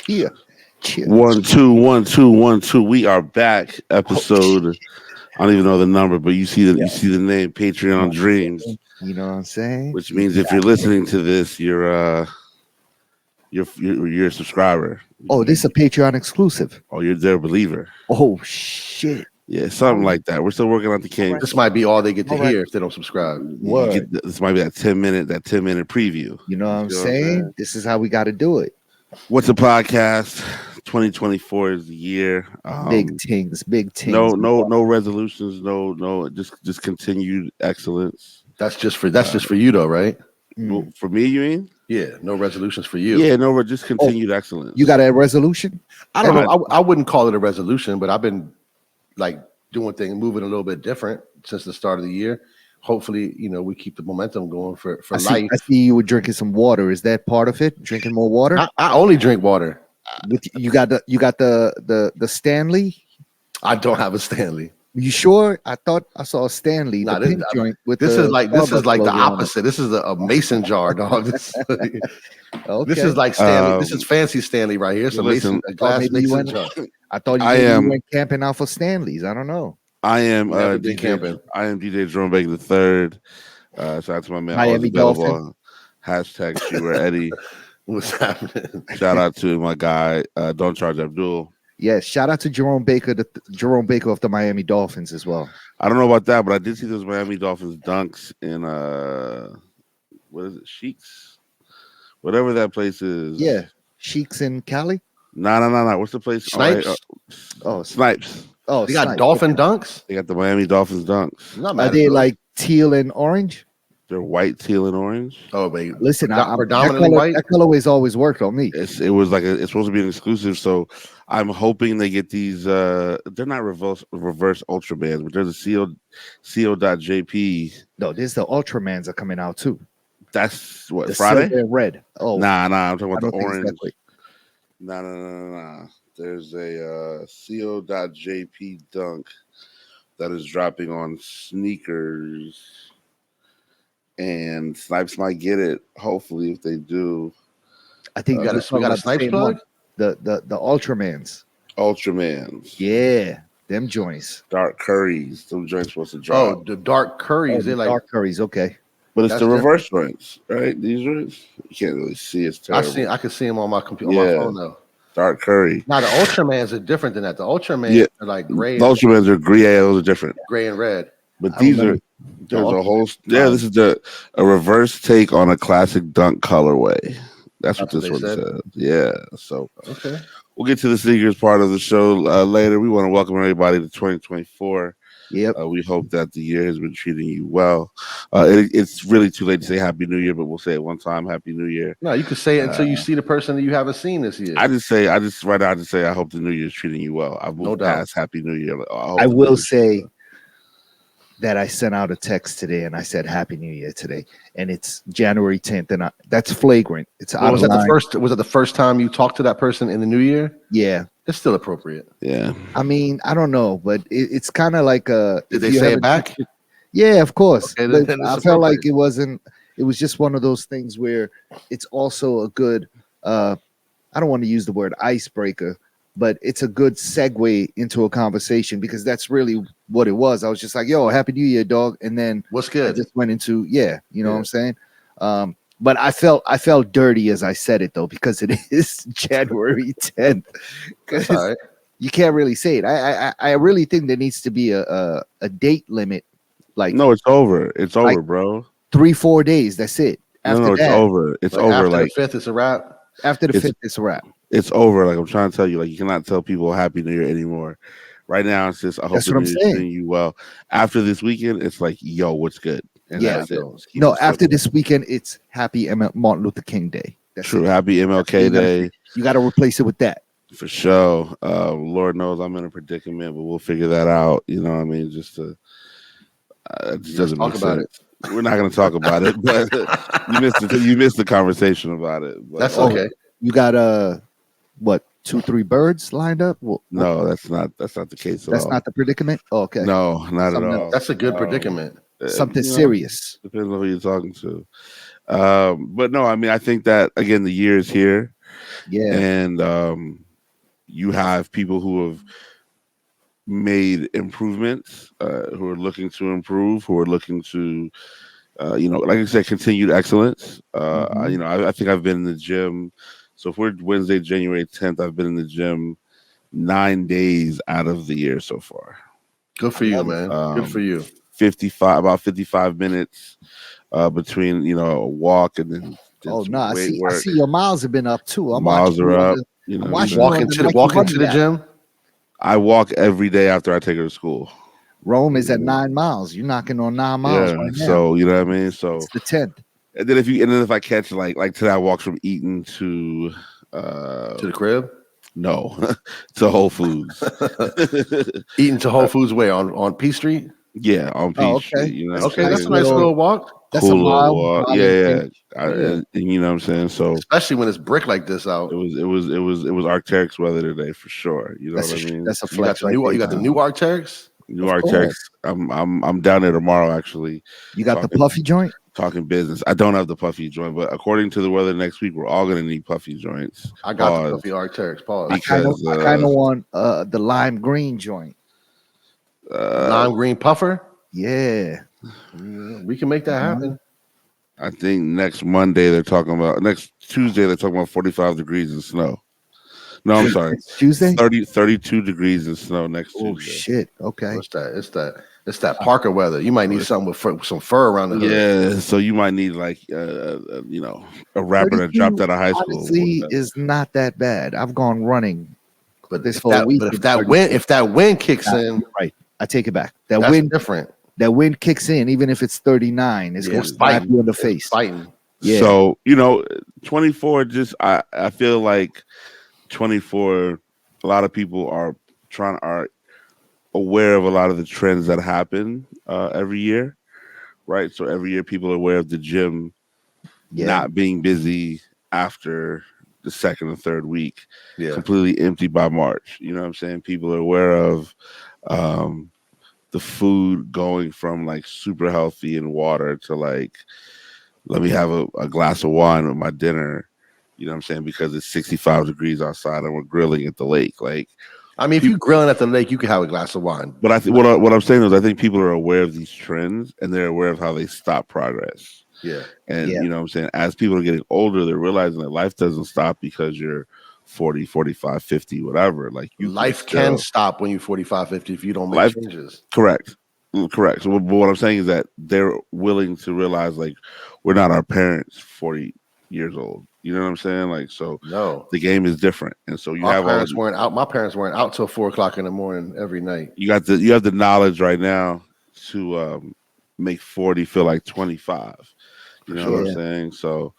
Cheer. Cheer. 1 2 1 2 1 2. We are back. Episode. I don't even know the number, but you see the name Patreon Dreams. You know what I'm saying? Which means if you're listening to this, you're a subscriber. Oh, this is a Patreon exclusive. Oh, you're their believer. Oh shit. Yeah, something like that. We're still working on the kinks. This might be all they get to hear if they don't subscribe. This might be that 10-minute preview. You know what I'm saying? This is how we got to do it. What's a podcast? 2024 is the year. Big things. No resolutions. No. Just continued excellence. That's just for you though, right? Well, for me, you mean? Yeah, no resolutions for you. Yeah, no, just continued excellence. You got a resolution? I don't know. I wouldn't call it a resolution, but I've been like doing things, moving a little bit different since the start of the year. Hopefully, we keep the momentum going for life. I see you were drinking some water. Is that part of it? Drinking more water? I only drink water. You got the Stanley? I don't have a Stanley. You sure? I thought I saw a Stanley. Nah, this is like the opposite. This is a mason jar, dog. Okay. This is like Stanley. This is fancy Stanley right here. So a glass mason jar. I thought you went camping out for Stanleys. I don't know. I am camping. I am DJ Jerome Baker III. Shout out to my man. Miami Dolphin. Hashtag Shooter Eddie. What's happening? Shout out to my guy. Don't Charge Abdul. Yes, shout out to Jerome Baker, Jerome Baker of the Miami Dolphins as well. I don't know about that, but I did see those Miami Dolphins dunks in what is it, Sheiks? Whatever that place is. Yeah, Sheiks in Cali. No. What's the place? Snipes. Snipes. Oh, they got Dolphin dunks. They got the Miami Dolphins dunks. Are they like teal and orange? They're white, teal, and orange. Oh, baby. Listen, predominantly white. That colorway's always worked on me. It's supposed to be an exclusive, so I'm hoping they get these. They're not reverse Ultrabands, but there's a co.jp. No, there's the Ultramans are coming out too. That's what, the Friday? Silver and red. Oh, nah. I'm talking about the orange. No. There's a co.jp dunk that is dropping on sneakers. And Snipes might get it. Hopefully, if they do, I think we got a Snipes plug. The Ultramans. Yeah, them joints. Dark Curries. Them joints supposed to drop. Oh, the Dark Curries. They're like Dark Curries. Okay, but it's the reverse joints, right? These joints you can't really see. It's terrible. I can see them on my computer, on my phone though. Dark Curry. Now the Ultramans are different than that. The Ultramans are like gray. The Ultramans are gray. Yeah, those are different. Gray and red. But these are. There's a whole this is a reverse take on a classic dunk colorway. That's what this one says. Yeah. So okay. We'll get to the sneakers part of the show later. We want to welcome everybody to 2024. Yep. We hope that the year has been treating you well. It's really too late to say Happy New Year, but we'll say it one time. Happy New Year. No, you can say it until you see the person that you haven't seen this year. I just say I hope the New Year is treating you well. I've moved past Happy New Year. I will say that I sent out a text today and I said Happy New Year today, and it's January 10th, and that's flagrant. It's was it the first time you talked to that person in the new year? Yeah, it's still appropriate. Yeah, I mean, I don't know, but it's kind of like a. Did they say it back? Yeah, of course. Okay, then I felt like it wasn't. It was just one of those things where it's also a good. I don't want to use the word icebreaker, but it's a good segue into a conversation because that's really what it was. I was just like, yo, Happy New Year, dog. And then what's good? I just went into, what I'm saying? But I felt dirty as I said it, though, because it is January 10th. That's all right. You can't really say it. I really think there needs to be a date limit. Like, no, it's over. It's over, bro. 3-4 days. That's it. After it's over. It's over. After like the 5th, it's a wrap. After the 5th, it's a wrap. It's over. Like I'm trying to tell you, like you cannot tell people Happy New Year anymore. Right now, it's just I hope the New Year's treating you well. After this weekend, it's like, yo, what's good? And that's it. No, after this weekend, it's Happy Martin Luther King Day. That's true. Happy MLK Day. You got to replace it with that. For sure. Lord knows I'm in a predicament, but we'll figure that out. You know what I mean? Just to it just doesn't make sense. We're not going to talk about it, but you missed the conversation about it. But, that's okay. You got what? 2-3 birds lined up? No, that's not the case at all. That's not the predicament? Oh, okay. No, not at all. That's a good predicament. Something serious. Depends on who you're talking to. But no, I mean, I think that, again, the year is here. Yeah. And you have people who have made improvements, who are looking to improve, who are looking to, like I said, continued excellence. I think I've been in the gym. So if we're Wednesday, January 10th, I've been in the gym 9 days out of the year so far. Good for you, man. Good for you. About 55 minutes between a walk and then some I weight see. work. I see your miles have been up too. I'm Miles watching are you up. I'm watching You walking to the gym. I walk every day after I take her to school. Rome is at 9 miles. You're knocking on 9 miles right now. So you know what I mean. So it's the 10th. And then if I catch like today, I walked from Eaton to the crib. No, to Whole Foods. Eaton to Whole Foods where on P Street. Yeah, on P Street. That's a nice little walk. That's cool a mile walk. Yeah. And you know what I'm saying. So especially when it's brick like this out. It was Arc'teryx weather today for sure. You know what I mean? That's a flex. You got the new Arc'teryx. New Arc'teryx. I'm down there tomorrow actually. You got the puffy joint? Talking business. I don't have the puffy joint, but according to the weather next week, we're all gonna need puffy joints. I got the puffy Arc'teryx. Pause. I kind of want the lime green joint. Lime green puffer. Yeah, we can make that happen. I think next Tuesday they're talking about 45 degrees and snow. No, I'm sorry. Tuesday? 32 degrees and snow next Tuesday. Oh shit. Okay. It's that Parker weather. You might need something with some fur around the hood. Yeah, so you might need like a rapper that dropped out of high school. Honestly, is not that bad. I've gone running, but if that wind kicks in, right? I take it back. That's wind different. That wind kicks in, even if it's 39, it's going to slap you in the face. Fighting. Yeah. So 24. I feel like 24. A lot of people are aware of a lot of the trends that happen every year, right? So every year people are aware of the gym not being busy after the second or third week, completely empty by March. You know what I'm saying? People are aware of the food going from like super healthy and water to like, let me have a glass of wine with my dinner. You know what I'm saying? Because it's 65 degrees outside and we're grilling at the lake. Like, I mean, if you're grilling at the lake, you can have a glass of wine. But I think what I'm saying is I think people are aware of these trends and they're aware of how they stop progress. Yeah. And you know what I'm saying? As people are getting older, they're realizing that life doesn't stop because you're 40, 45, 50, whatever. Like life can stop when you're 45, 50 if you don't make changes. Correct. So what I'm saying is that they're willing to realize like we're not our parents 40 years old. You know what I'm saying? Like, so the game is different. And so my parents weren't out till 4 o'clock in the morning every night. You have the knowledge right now to make 40 feel like 25. You know what I'm saying? So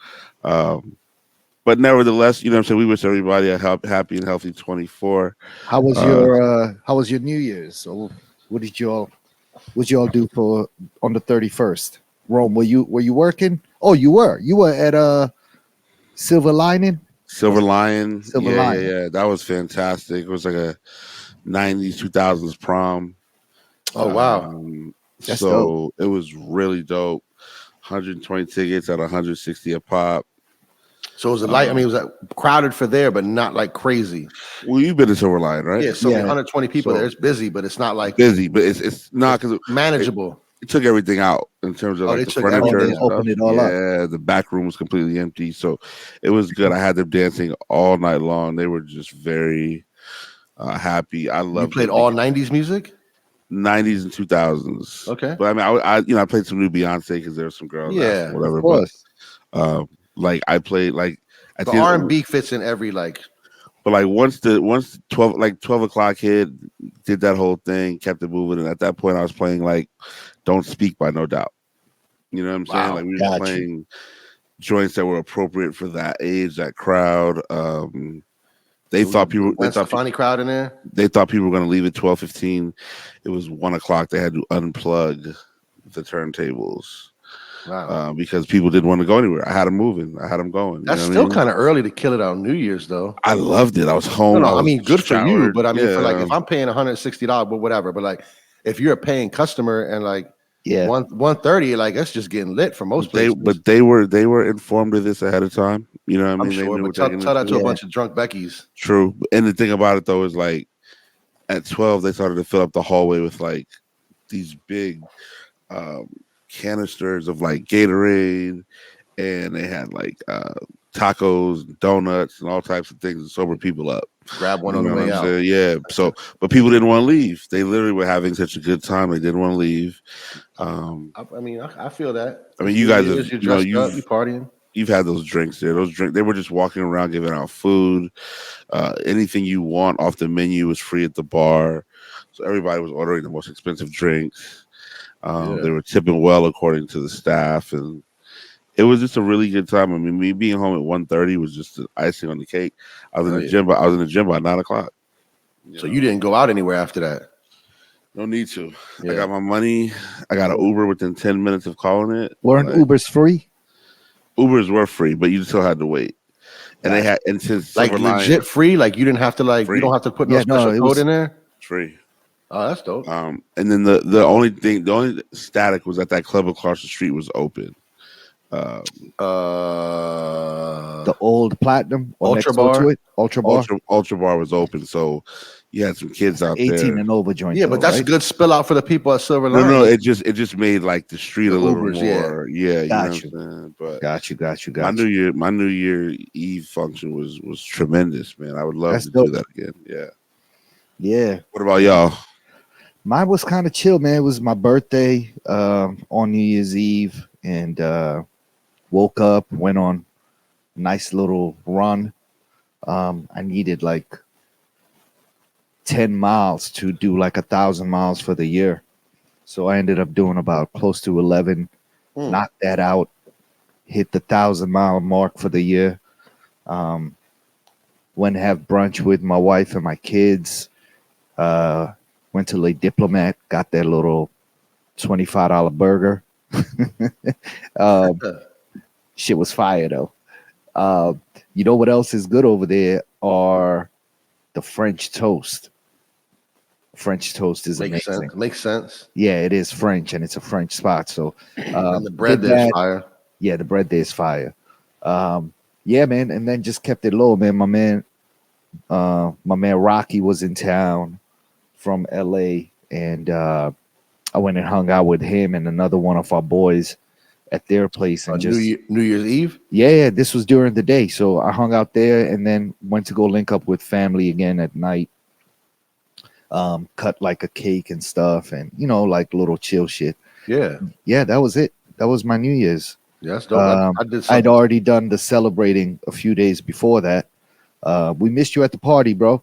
but nevertheless, you know what I'm saying, we wish everybody a happy and healthy 24. How was your New Year's? So what did you all do for on the 31st? Rome, were you working? Oh, you were at Silver Lining. Silver Lion. Yeah. That was fantastic. It was like a 90s, 2000s prom. Oh wow. So it was really dope. 120 tickets at 160 a pop. So it was it was crowded for there, but not like crazy. Well, you've been to Silver Lion, right? Yeah, so 120 people there. It's busy, but it's not like busy, but it's not because manageable. It took everything out in terms of like the furniture and opened it all up. Yeah, the back room was completely empty, so it was good. I had them dancing all night long. They were just very happy. I loved. You played all 90s music. 90s and 2000s. Okay, but I mean, I played some new Beyonce because there were some girls. Yeah, whatever. Of course. But like I played like the R&B fits in every like. But like once 12 o'clock hit, did that whole thing, kept it moving, and at that point I was playing like "Don't Speak" by No Doubt. You know what I'm saying? Like we were playing joints that were appropriate for that age, that crowd. They thought people. They thought funny crowd in there. They thought people were going to leave at 12:15. It was 1 o'clock. They had to unplug the turntables. Wow. Because people didn't want to go anywhere. I had them moving. I had them going. That's still kind of early to kill it on New Year's, though. I loved it. I was home. No, I mean, good for you. But I mean, for like, if I'm paying $160, but whatever. But like, if you're a paying customer and like, 130, like that's just getting lit for most places. But they were informed of this ahead of time. You know what I I'm mean? They sure, knew but what they're tell that to a Yeah. bunch of drunk Beckys. True. And the thing about it though is like at 12 they started to fill up the hallway with like these big um, canisters of like Gatorade, and they had like tacos, donuts, and all types of things to sober people up. Grab one You on the know what way I'm out. saying? Yeah. So, but people didn't want to leave. They literally were having such a good time. They didn't want to leave. I mean, I feel that. I mean, It's you New guys have, Year's, you're you know, dressed up, you partying. you've had those drinks there. They were just walking around giving out food. Anything you want off the menu was free at the bar. So everybody was ordering the most expensive drinks. They were tipping well according to the staff, and it was just a really good time. I mean, me being home at 1:30 was just the icing on the cake. I was in the gym, but I was in the gym by 9:00. So you didn't go out anywhere after that? No need to. Yeah. I got my money. I got an Uber within 10 minutes of calling it. Weren't Ubers free? Ubers were free, but you still had to wait. And they had, and since like legit free, like you didn't have to like, you don't have to put no special code in there. It's free. Oh, that's dope. And then the only static was that club across the street was open. The old Platinum or Ultra Bar. Ultra Bar was open, so you had some kids out 18 there. and over joint. Yeah, but that's a good spill out for the people at Silver Line. No, it just made like the street a little Ubers, more. Yeah, got you. Know what I'm saying? But got you. My New Year Eve function was tremendous, man. I would love to dope. do that again. Yeah. What about y'all? Mine was kind of chill, man. It was my birthday on New Year's Eve, and woke up, went on a nice little run. I needed like 10 miles to do like 1,000 miles for the year. So I ended up doing about close to 11, knocked that out, hit the 1,000-mile mark for the year. Went and have brunch with my wife and my kids. Went to Le Diplomat, got that little $25 burger. Shit was fire though. You know what else is good over there are the French toast. French toast is amazing. Makes sense. Yeah, it is French, and it's a French spot. So and the bread there's fire. Yeah, the bread there's fire. Yeah, man, and then just kept it low, man. My man Rocky was in town from LA, and I went and hung out with him and another one of our boys at their place. And New Year's Eve? Yeah, this was during the day. So I hung out there and then went to go link up with family again at night. Cut like a cake and stuff, and like little chill shit. Yeah, that was it. That was my New Year's. Yeah, that's dope. I'd already done the celebrating a few days before that. We missed you at the party, bro.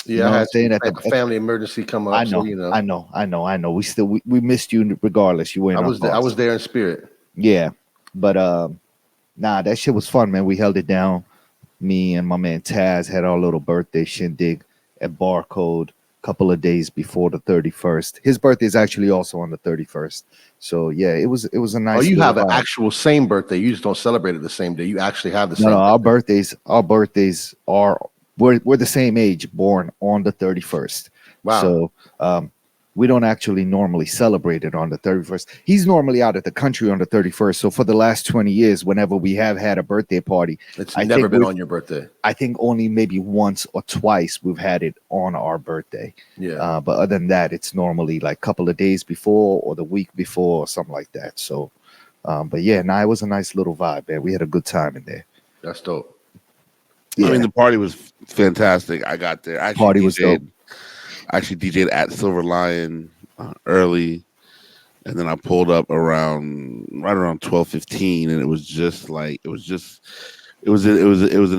Yeah, I had a family emergency come up. I know, so, I know. We missed you regardless. You went. I was there in spirit. Yeah, but nah, that shit was fun, man. We held it down. Me and my man Taz had our little birthday shindig at Barcode a couple of days before the 31st. His birthday is actually also on the 31st. So yeah, it was a nice. Oh, you have an actual same birthday. You just don't celebrate it the same day. You actually have the same. No, our birthdays are we're the same age, born on the 31st. Wow. So we don't actually normally celebrate it on the 31st. He's normally out of the country on the 31st. So for the last 20 years, whenever we have had a birthday party, it's never been on your birthday. I think only maybe once or twice we've had it on our birthday. Yeah. But other than that, it's normally like a couple of days before or the week before or something like that. So, but yeah, it was a nice little vibe, man. We had a good time in there. That's dope. Yeah. I mean, the party was fantastic. I got there. Party was dope. I actually DJ'd at Silver Lion early, and then I pulled up right around 12:15, and it was in a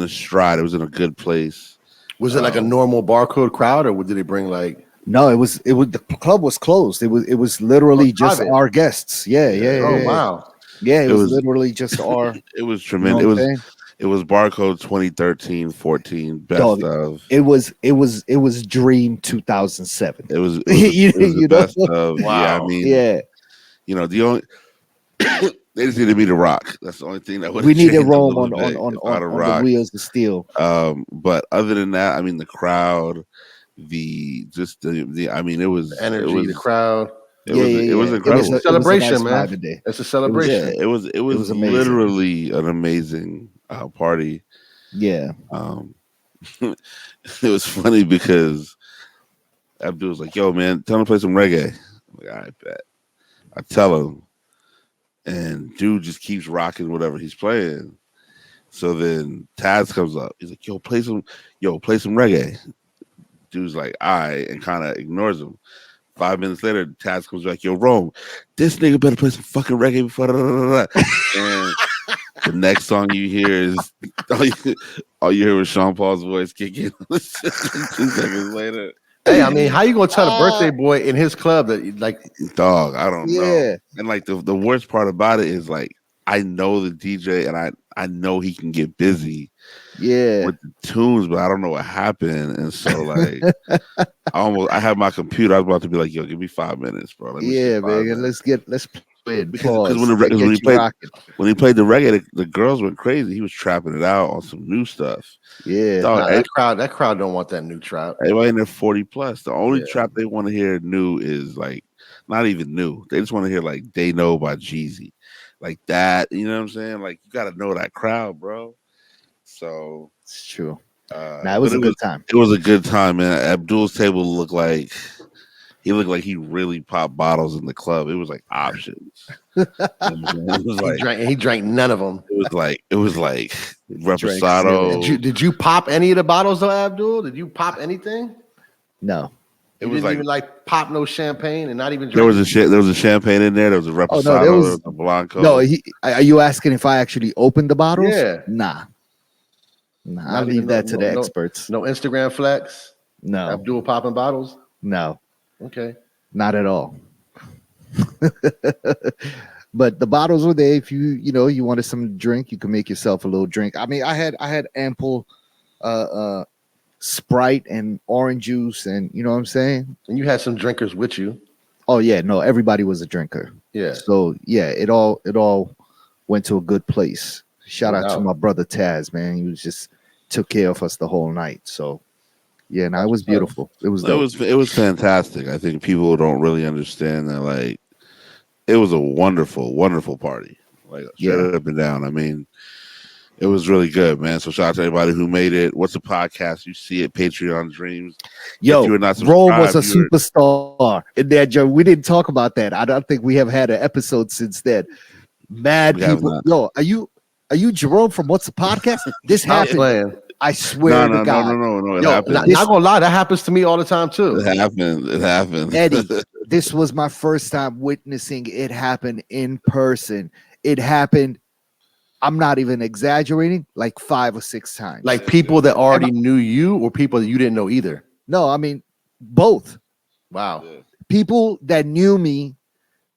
stride. It was in a good place. Was it like a normal Barcode crowd, or did they bring like? No, it was the club was closed. It was literally just our guests. Yeah. Oh wow. Yeah, it was literally just our. It was tremendous. It was Barcode 2013-14 best of. It was Dream 2007. It was the best of. Wow. Yeah, I mean, the only they just needed me to rock. That's the only thing that we needed Rome on the wheels of steel. But other than that, I mean, the crowd, the energy, the crowd. It was incredible. It was a celebration, man. It's a celebration. It was amazing. literally an amazing party. Yeah. It was funny because Abdul was like, "Yo, man, tell him to play some reggae." I'm like, I bet. I tell him, and dude just keeps rocking whatever he's playing. So then Taz comes up. He's like, play some reggae." Dude's like, "All right," and kind of ignores him. 5 minutes later, Taz comes back, "Yo, Rome, this nigga better play some fucking reggae before." Da, da, da, da. And the next song you hear is all you hear was Sean Paul's voice kicking. 2 seconds later. Hey, I mean, how you gonna tell the birthday boy in his club that like Dog, I don't know. Yeah. And like the worst part about it is like I know the DJ and I know he can get busy Yeah. with the tunes, but I don't know what happened. And so like I had my computer. I was about to be like, "Yo, give me 5 minutes, bro." Let me see Yeah, 5 man. minutes. Let's play it. Because Pause. when Get he you played rocking. when he played the reggae, the girls went crazy. He was trapping it out on some new stuff. Yeah. Dog, that crowd don't want that new trap. everybody in their 40 plus. The only Yeah. trap they want to hear new is like not even new. They just want to hear like "They Know" by Jeezy, like that. You know what I'm saying? Like you got to know that crowd, bro. So It's true. It but was a good time. It was a good time, man. Abdul's table looked like he really popped bottles in the club. It was like options. It was like He drank none of them. it was like reposado. Did you pop any of the bottles though, Abdul? Did you pop anything? No. It You was didn't like even like pop no champagne and not even drink. there was a champagne in there. There was a reposado. no, there was a blanco. No, are you asking if I actually opened the bottles? Yeah. Nah. Not I'll even leave that to the experts. No Instagram flex. No. Abdul popping bottles. No. Okay. Not at all. But the bottles were there. If you wanted some drink, you can make yourself a little drink. I mean, I had ample Sprite and orange juice, and you know what I'm saying? And you had some drinkers with you. Oh yeah, no, everybody was a drinker. Yeah. So yeah, it all went to a good place. Shout No out to doubt. my brother Taz, man. He was just took care of us the whole night. So yeah, no, it was beautiful. It was dope. It was fantastic. I think people don't really understand that. Like, it was a wonderful, wonderful party. Like straight up and down. I mean, it was really good, man. So shout out to everybody who made it. What's a podcast? You see it, Patreon Dreams. Yo, if you were not Rome was a superstar in that joke. We didn't talk about that. I don't think we have had an episode since then. Mad people. Yo, are you Jerome from What's a Podcast? This happened. I swear to God. No. It Yo, happened. not gonna lie, that happens to me all the time too. It happened. Eddie, this was my first time witnessing it happen in person. It happened, I'm not even exaggerating, like 5 or 6 times. Like people that already knew you or people that you didn't know either. No, I mean both. Wow. People that knew me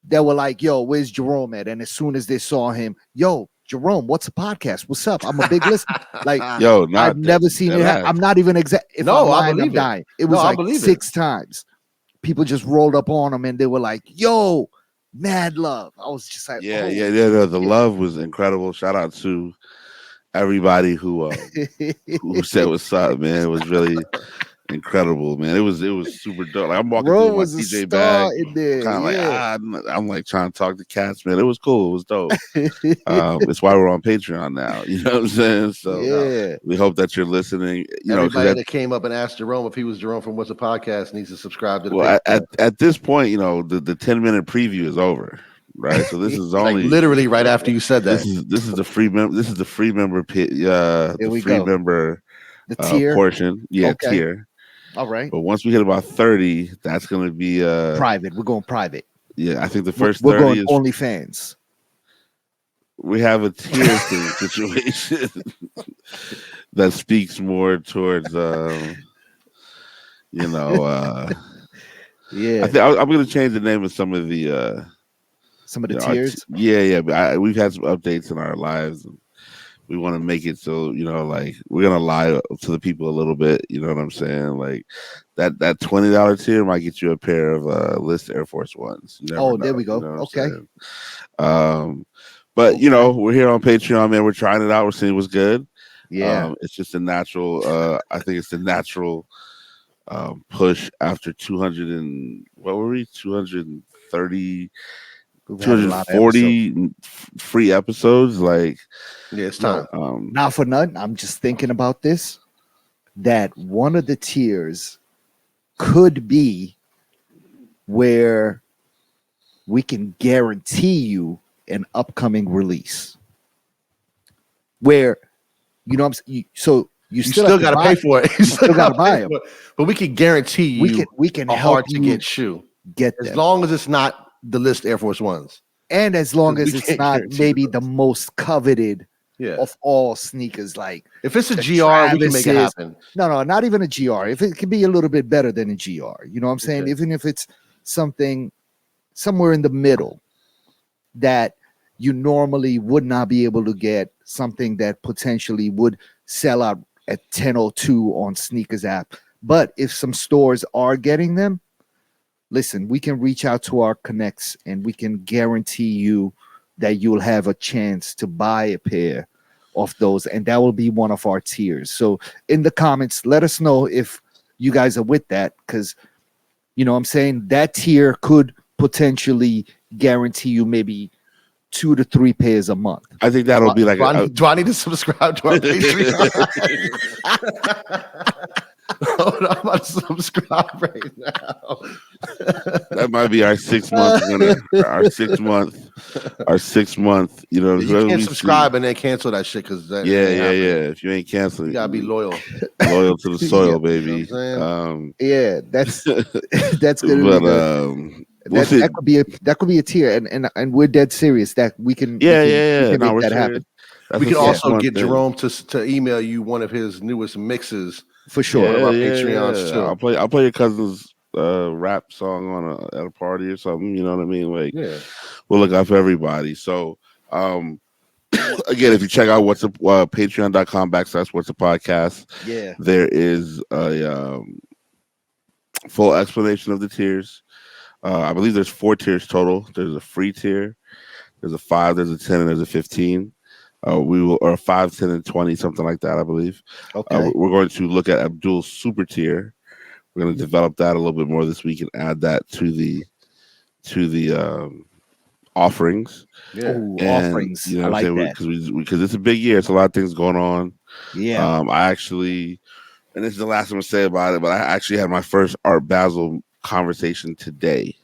that were like, "Yo, where's Jerome at?" And as soon as they saw him, "Yo, Jerome, what's a podcast? What's up? I'm a big listener." Like, yo, I've never seen it happen. I'm not even If no, I'm lying, I believe I'm dying. It was like 6 times. People just rolled up on them and they were like, "Yo, mad love." I was just like, yeah. The love was incredible. Shout out to everybody who said what's up, man. It was really incredible, man. It was super dope. Like I'm walking through my DJ bag, kind of like I'm like trying to talk to cats, man. It was cool. It was dope. It's why we're on Patreon now. You know what I'm saying? So we hope that you're listening. Everybody that came up and asked Jerome if he was Jerome from What's a Podcast needs to subscribe to the Patreon. At this point, the 10-minute preview is over. Right, so this is only like literally right after you said that. This is the free member. This is the free member. Member the tier portion. Yeah, tier. All right. But once we hit about 30, that's going to be private. We're going private. Yeah, I think the first we're 30 going OnlyFans. We have a tier situation that speaks more towards, yeah. I think I'm going to change the name of some of the tiers. But we've had some updates in our lives. And we want to make it so like we're gonna lie to the people a little bit. You know what I'm saying? Like that $20 tier might get you a pair of List Air Force Ones. There we go. Okay. But we're here on Patreon, man. We're trying it out. We're seeing what's good. Yeah. It's just a natural. I think it's the natural push after 200 and what were we 230. We've had a lot of episodes. 240 free episodes. Like, Yeah, it's time. Not for nothing. I'm just thinking about this. That one of the tiers could be where we can guarantee you an upcoming release. Where, you know, so you still got to pay for it. You still got to buy them. But we can guarantee you we can a help hard to you get shoe. get As them. long as it's not the list Air Force Ones. And as long as We it's can't not guarantee maybe those. the most coveted Yeah. of all sneakers. Like, If it's a the GR, we can make it Travises. happen. No, not even a GR. If it can be a little bit better than a GR, you know what I'm saying? Okay. Even if it's something somewhere in the middle that you normally would not be able to get, something that potentially would sell out at 10:02 on Sneakers app. But if some stores are getting them, listen, we can reach out to our connects and we can guarantee you that you'll have a chance to buy a pair of those, and that will be one of our tiers. So in the comments, let us know if you guys are with that, because you know what I'm saying, that tier could potentially guarantee you maybe 2 to 3 pairs a month. I think that'll be like do I need to subscribe to our Patreon? Hold on, I'm about to subscribe right now. that might be our 6 month winner. Our 6 month. You know, You whoever can't we subscribe and then cancel that shit because see. Yeah. If you ain't canceling, You gotta be loyal. loyal to the soil, Yeah. baby. You know what I'm Yeah, that's that's gonna but be good. we'll see. That could be a tier, and we're dead serious that we can we can No, make we're that serious. happen That's We a can 6 also month get thing. Jerome to email you one of his newest mixes. for sure. One of our Patreons, too. I'll play your cousin's rap song at a party or something. You know what I mean? Like, Yeah. we'll look out for everybody. So, again, if you check out patreon.com/What's a Podcast, Yeah, there is a full explanation of the tiers. I believe there's 4 tiers total. There's a free tier, there's a 5, there's a 10, and there's a 15. Or 5, 10, and 20, something like that, I believe. okay. We're going to look at Abdul's super tier. We're going to develop that a little bit more this week and add that to the offerings. Yeah. Ooh, And, offerings. you know I what I'm like saying? that. Because it's a big year. It's a lot of things going on. Yeah. I actually, and this is the last I'm going to say about it, but I actually had my first Art Basel conversation today.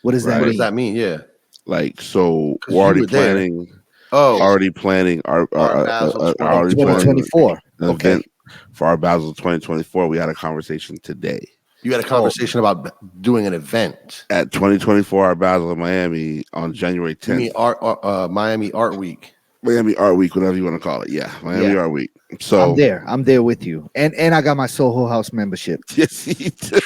What does that What mean? does that mean? Yeah. Like, so 'Cause we're you already were there. planning. Oh, Already planning our Basel already planning 2024. an Okay. event for our Basel 2024. We had a conversation today you had a conversation about doing an event. at 2024 Art Basel in Miami on January You 10th. mean Miami Art Week? Miami Art Week, whatever you want to call it. Yeah, Miami Yeah. Art Week. So I'm there with you, and I got my Soho House membership. yes, you do.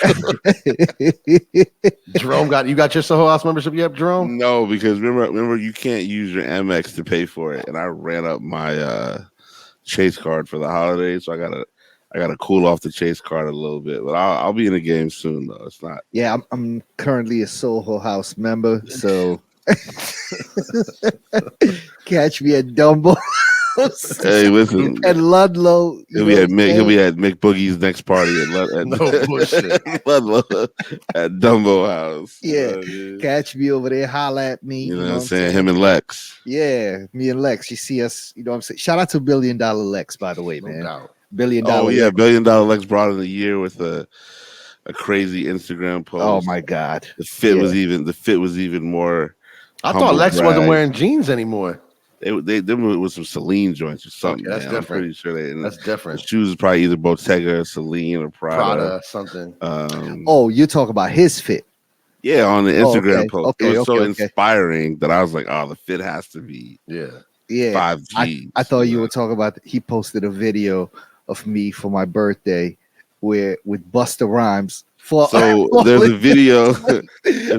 Jerome you got your Soho House membership yet, Jerome? No, because remember you can't use your Amex to pay for it, and I ran up my Chase card for the holidays, so I gotta cool off the Chase card a little bit. But I'll be in the game soon though. It's not. Yeah, I'm currently a Soho House member, so catch me at Dumbo Hey, listen. and Ludlow. He'll be at Mick Boogie's next party at No bullshit. Ludlow at Dumbo House. Yeah. Catch me over there, holla at me. You know what I'm saying? Him and Lex. Yeah, me and Lex. You see us, you know what I'm saying? Shout out to $1 Billion Lex, by the way, No man. doubt. $1 Billion. Oh yeah, Lex. $1 Billion Lex brought in a year with a crazy Instagram post. Oh my God. The fit was even more. I humble thought Lex brag. wasn't wearing jeans anymore. They with some Celine joints or something. Okay, that's man. I'm different. pretty sure That's the different. shoes is probably either Bottega, Celine, or Prada. Something. Oh, you talk about his fit. Yeah, on the Instagram okay, post. It was so inspiring that I was like, oh, the fit has to be Yeah. 5G. I thought you were talking about, he posted a video of me for my birthday with Busta Rhymes. So there's a video.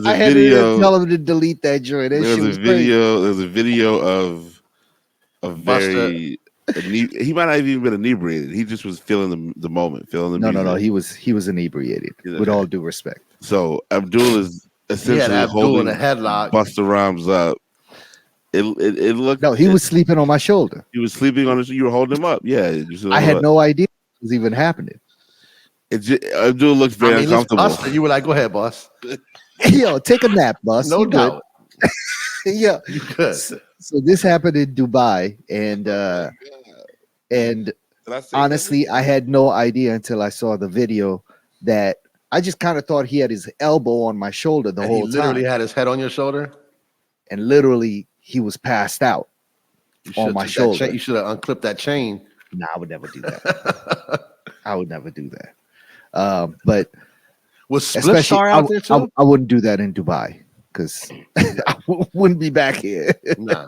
I had to tell him to delete that joint. There's a video of very. He might not have even been inebriated. He just was feeling the moment, feeling the music. No. He was inebriated. With all due respect. So Abdul is essentially holding a headlock. Busta Rhymes up. It looked. No, he was sleeping on my shoulder. He was sleeping on his. You were holding him up. Yeah, I had no idea it was even happening. Abdul looked very uncomfortable. You were like, "Go ahead, boss." Yo, take a nap, boss. No doubt. Yeah. You could. So this happened in Dubai, and Did I say honestly, I had no idea until I saw the video that I just kind of thought he had his elbow on my shoulder the And he whole literally time, had his head on your shoulder. and literally he was passed out You on should my took that chain- shoulder. You should have unclipped that chain. No, I would never do that. I would never do that. But Was Split especially, Star out there too? I wouldn't do that in Dubai because I wouldn't be back here. Nah,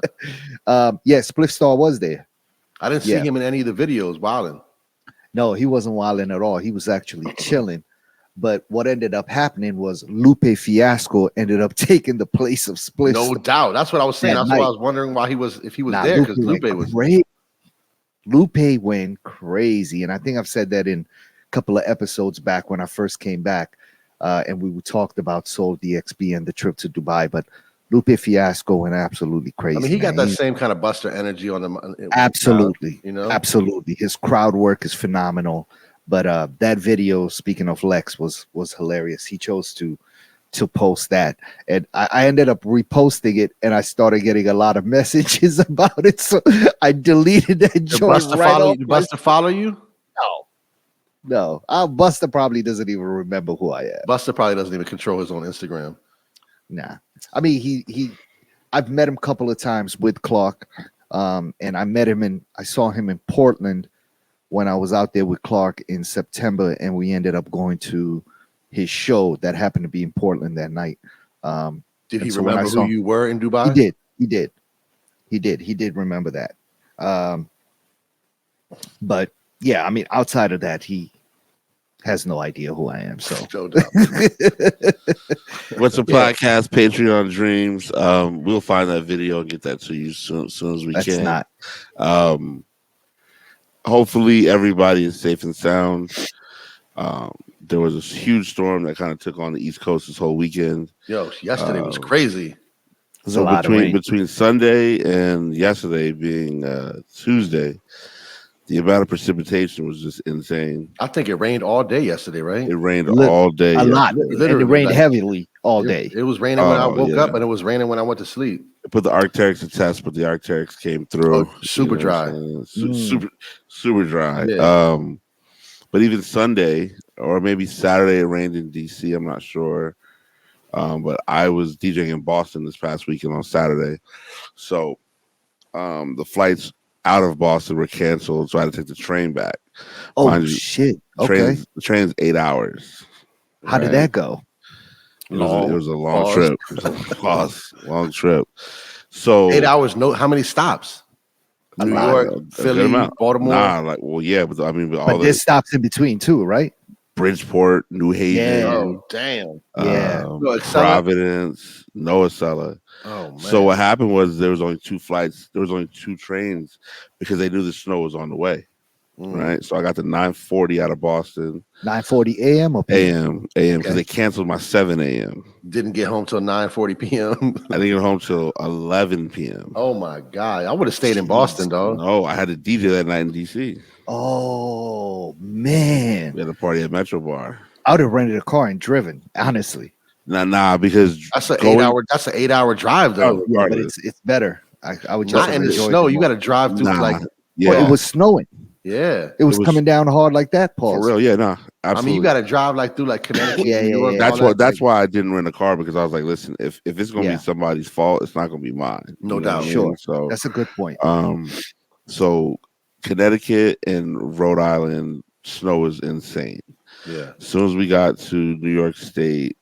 Yeah, Spliff Star was there. I didn't see Yeah. him in any of the videos wilding. No, he wasn't wilding at all. He was actually chilling. But what ended up happening was Lupe Fiasco ended up taking the place of Spliff No Star. doubt. That's what I was saying. That That's why I night. was wondering why he was, if he was Nah, there, because went Lupe was. crazy. Lupe went crazy, and I think I've said that in a couple of episodes back when I first came back, and we talked about Soul DXB and the trip to Dubai. But Lupe Fiasco went absolutely crazy. I mean, he got man. that same kind of Buster energy on him. Absolutely, you know? absolutely. His crowd work is phenomenal. But that video, speaking of Lex, was hilarious. He chose to post that, and I ended up reposting it, and I started getting a lot of messages about it. So I deleted that Did joint Buster right follow, off. did Buster follow you? No, Buster probably doesn't even remember who I am. Buster probably doesn't even control his own Instagram. Nah, I mean I've met him a couple of times with Clark, and I saw him in Portland when I was out there with Clark in September, and we ended up going to his show that happened to be in Portland that night. Did he And so when I remember saw who you were in Dubai? He did remember that. But yeah, I mean, outside of that, he has no idea who I am. So No doubt. What's a podcast? Patreon Dreams. We'll find that video and get that to you soon as we that's can. not. Hopefully everybody is safe and sound. There was a huge storm that kind of took on the East Coast this whole weekend. Yo, yesterday was crazy. There's a lot of rain. Between Sunday and yesterday being Tuesday, the amount of precipitation was just insane. I think it rained all day yesterday, right? It rained all day. A lot. Literally, And it rained like, heavily all day. It was raining when I woke yeah. up, and it was raining when I went to sleep. Put the Arcteryx to test, but the Arcteryx came through. Super dry. Super dry. Yeah. But even Sunday or maybe Saturday, it rained in DC. I'm not sure. But I was DJing in Boston this past weekend on Saturday. So the flights out of Boston were canceled. So I had to take the train back. Oh, Mind you, shit. Okay. The train's 8 hours. How did that go? It was a long Pause. trip. It was a long trip. So 8 hours. No, how many stops? New York, a good Philly, amount. Baltimore. But there's stops in between too, right? Bridgeport, New Haven, Oh, damn. Yeah. Providence, Noah Sella. Oh, man. So what happened was there was only 2 flights. There was only 2 trains because they knew the snow was on the way. Right. So I got the 9:40 out of Boston. 9:40 a.m. or AM because they canceled my 7 a.m. Didn't get home till 9:40 p.m. I didn't get home till 11 p.m. Oh my God. I would have stayed in Boston, dog. No, I had to DJ that night in DC. Oh man. We had a party at Metro Bar. I would have rented a car and driven, honestly. Nah, because that's an 8-hour drive though. Yeah, but it's better. I would just not in the snow. You got to drive through it was snowing. Yeah, it was coming down hard like that, Paul. For real, yeah, nah. Absolutely. I mean, you got to drive through Connecticut. New York, That's why I didn't rent a car, because I was like, listen, if it's gonna be somebody's fault, it's not gonna be mine. No doubt. Sure. So that's a good point. So Connecticut and Rhode Island snow is insane. Yeah. As soon as we got to New York State,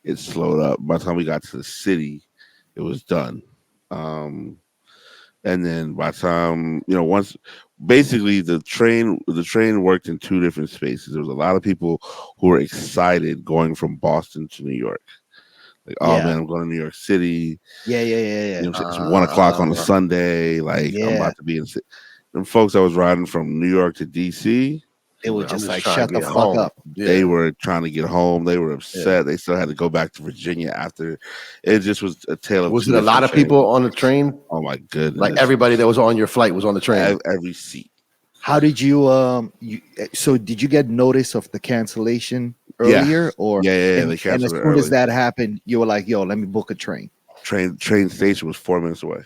it slowed up. By the time we got to the city, it was done. And then by the time, once basically the train worked in 2 different spaces. There was a lot of people who were excited going from Boston to New York. Like, oh man, I'm going to New York City. Yeah. It's 1:00 on a Sunday. Like, I'm about to be in. Them folks that was riding from New York to DC, it was just like, shut the fuck up. They were trying to get home. They were upset. Yeah. They still had to go back to Virginia after. It just was a tale of. Was it a lot of people on the train? Oh my goodness! Like everybody that was on your flight was on the train. Every seat. How did you so did you get notice of the cancellation earlier? Or yeah, and as soon as that happened, you were like, yo, let me book a train. Train station was 4 minutes away.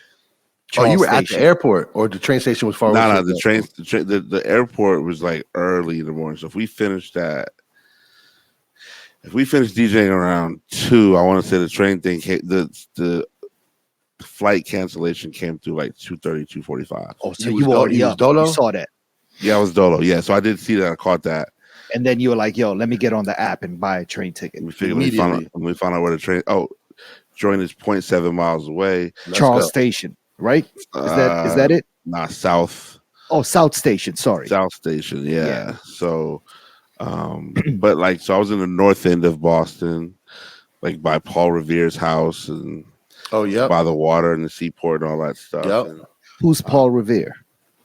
Oh, you were at Station. the airport, or the train station was far away? No, the airport was like early in the morning. So if we finished DJing around 2, I want to say the train thing came, the flight cancellation came through like 2:30, 2:45. Oh, so You you was already you was up. dolo? You saw that. Yeah, I was dolo. Yeah, so I did see that. I caught that. And then you were like, yo, let me get on the app and buy a train ticket. We figured we found out where the train. Oh, Jordan is 0.7 miles away. Charles Station, right? Is that it? Nah, South. Oh, South Station. Sorry. South Station. Yeah. So, but like, so I was in the north end of Boston, like by Paul Revere's house, and by the water and the seaport and all that stuff. Yep. And, who's Paul Revere?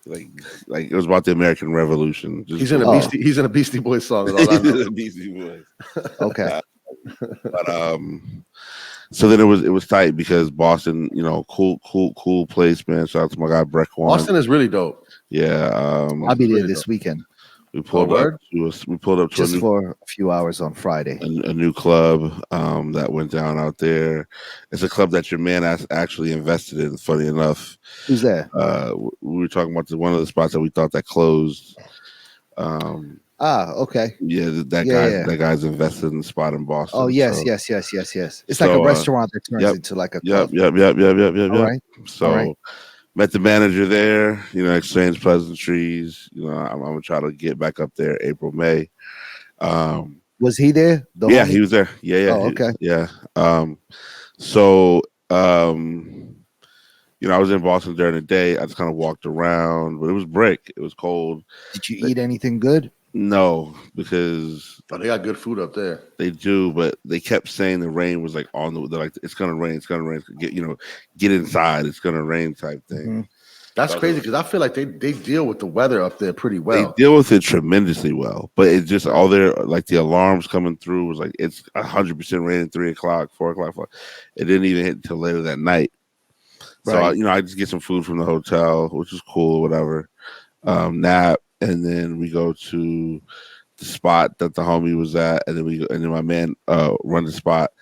Like it was about the American Revolution. He's in a Beastie Boys song. Is all I know. Beastie Boys. Okay. But so then it was tight because Boston, cool place, man. Shout out to my guy Breck One. Boston is really dope. Yeah, I'll be there this weekend. We pulled up to just for a few hours on Friday. A new club that went down out there. It's a club that your man actually invested in. Funny enough, who's that? We were talking about one of the spots that we thought that closed. Okay. Yeah, that guy's invested in the spot in Boston. Oh yes. It's like a restaurant that turns into like a club. Yep. All right. So met the manager there, exchanged pleasantries. I'm gonna try to get back up there April, May. Was he there? He was there. Yeah. Oh, okay. I was in Boston during the day. I just kind of walked around, but it was brick. It was cold. Did you eat anything good? No, because they got good food up there. They do, but they kept saying the rain was like they're like, it's gonna rain. Get inside. It's gonna rain type thing. Mm-hmm. That's crazy because I feel like they deal with the weather up there pretty well. They deal with it tremendously well, but it's just all their like the alarms coming through was like it's 100% raining 3 o'clock, 4 o'clock. It didn't even hit until later that night. So I just get some food from the hotel, which is cool, whatever. Nap, and then we go to the spot that the homie was at, and then my man run the spot.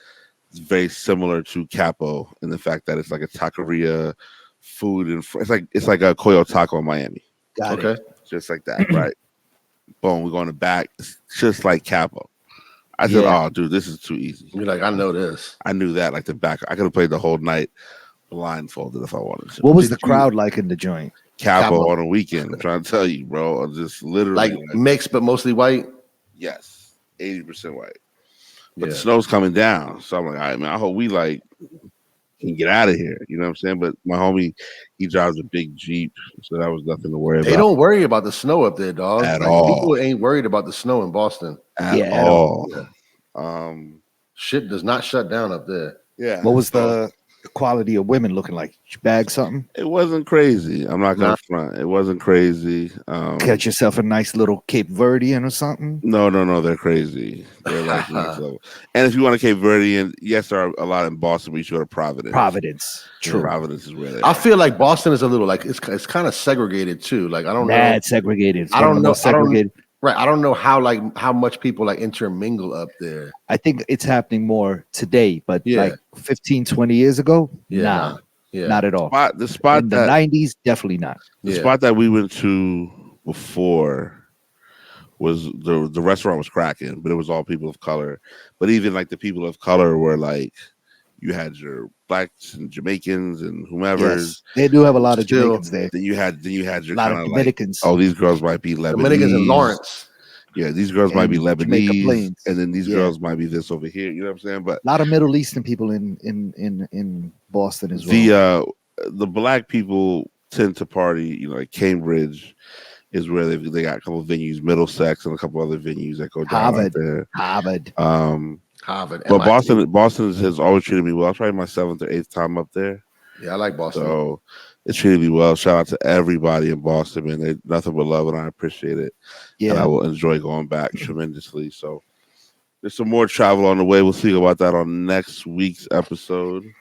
It's very similar to Capo in the fact that it's like a taqueria food, and it's like a Coyo Taco in Miami. Got it. Just like that, right? Boom, we go in the back. It's just like Capo. I said, "Oh, dude, this is too easy." You're like, I know this. I knew that, like the back. I could have played the whole night blindfolded if I wanted to. What was the crowd like in the joint? Capo on a weekend. I'm trying to tell you, bro. Just literally like mixed, but mostly white. Yes, 80% white. But the snow's coming down, so I'm like, all right, man. I hope we can get out of here. You know what I'm saying? But my homie, he drives a big Jeep, so that was nothing to worry about. They don't worry about the snow up there, dog. At all. People ain't worried about the snow in Boston at all. Yeah. Shit does not shut down up there. Yeah. What was the quality of women looking like? Did you bag something? It wasn't crazy. I'm not gonna front. It wasn't crazy. Catch yourself a nice little Cape Verdean or something? No. They're crazy. They're like next level. And if you want a Cape Verdean, yes, there are a lot in Boston, but you should go to Providence. True. Providence is where they I feel like Boston is a little like it's kind of segregated too. Like I don't know. Segregated. I don't know. Segregated. I don't know how much people like intermingle up there. I think it's happening more today, but like 15, 20 years ago, not at all. The spot in the 90s, definitely not. The spot that we went to before was the restaurant was cracking, but it was all people of color. But even like the people of color were like, you had your blacks and Jamaicans and whomever. Yes, they do have a lot of Jamaicans there. Then you had your lot of Dominicans. Like, these girls might be Lebanese. Dominicans and Lawrence. Yeah, these girls might be Lebanese, and then these girls might be this over here. You know what I'm saying? But a lot of Middle Eastern people in Boston as well. The black people tend to party. Like Cambridge is where they got a couple of venues, Middlesex, and a couple other venues that go down out there. Harvard. But Boston has always treated me well. It's probably my 7th or 8th time up there. Yeah, I like Boston. So it treated me well. Shout out to everybody in Boston, man. They nothing but love, and I appreciate it. Yeah, and I will enjoy going back tremendously. So there's some more travel on the way. We'll speak about that on next week's episode. You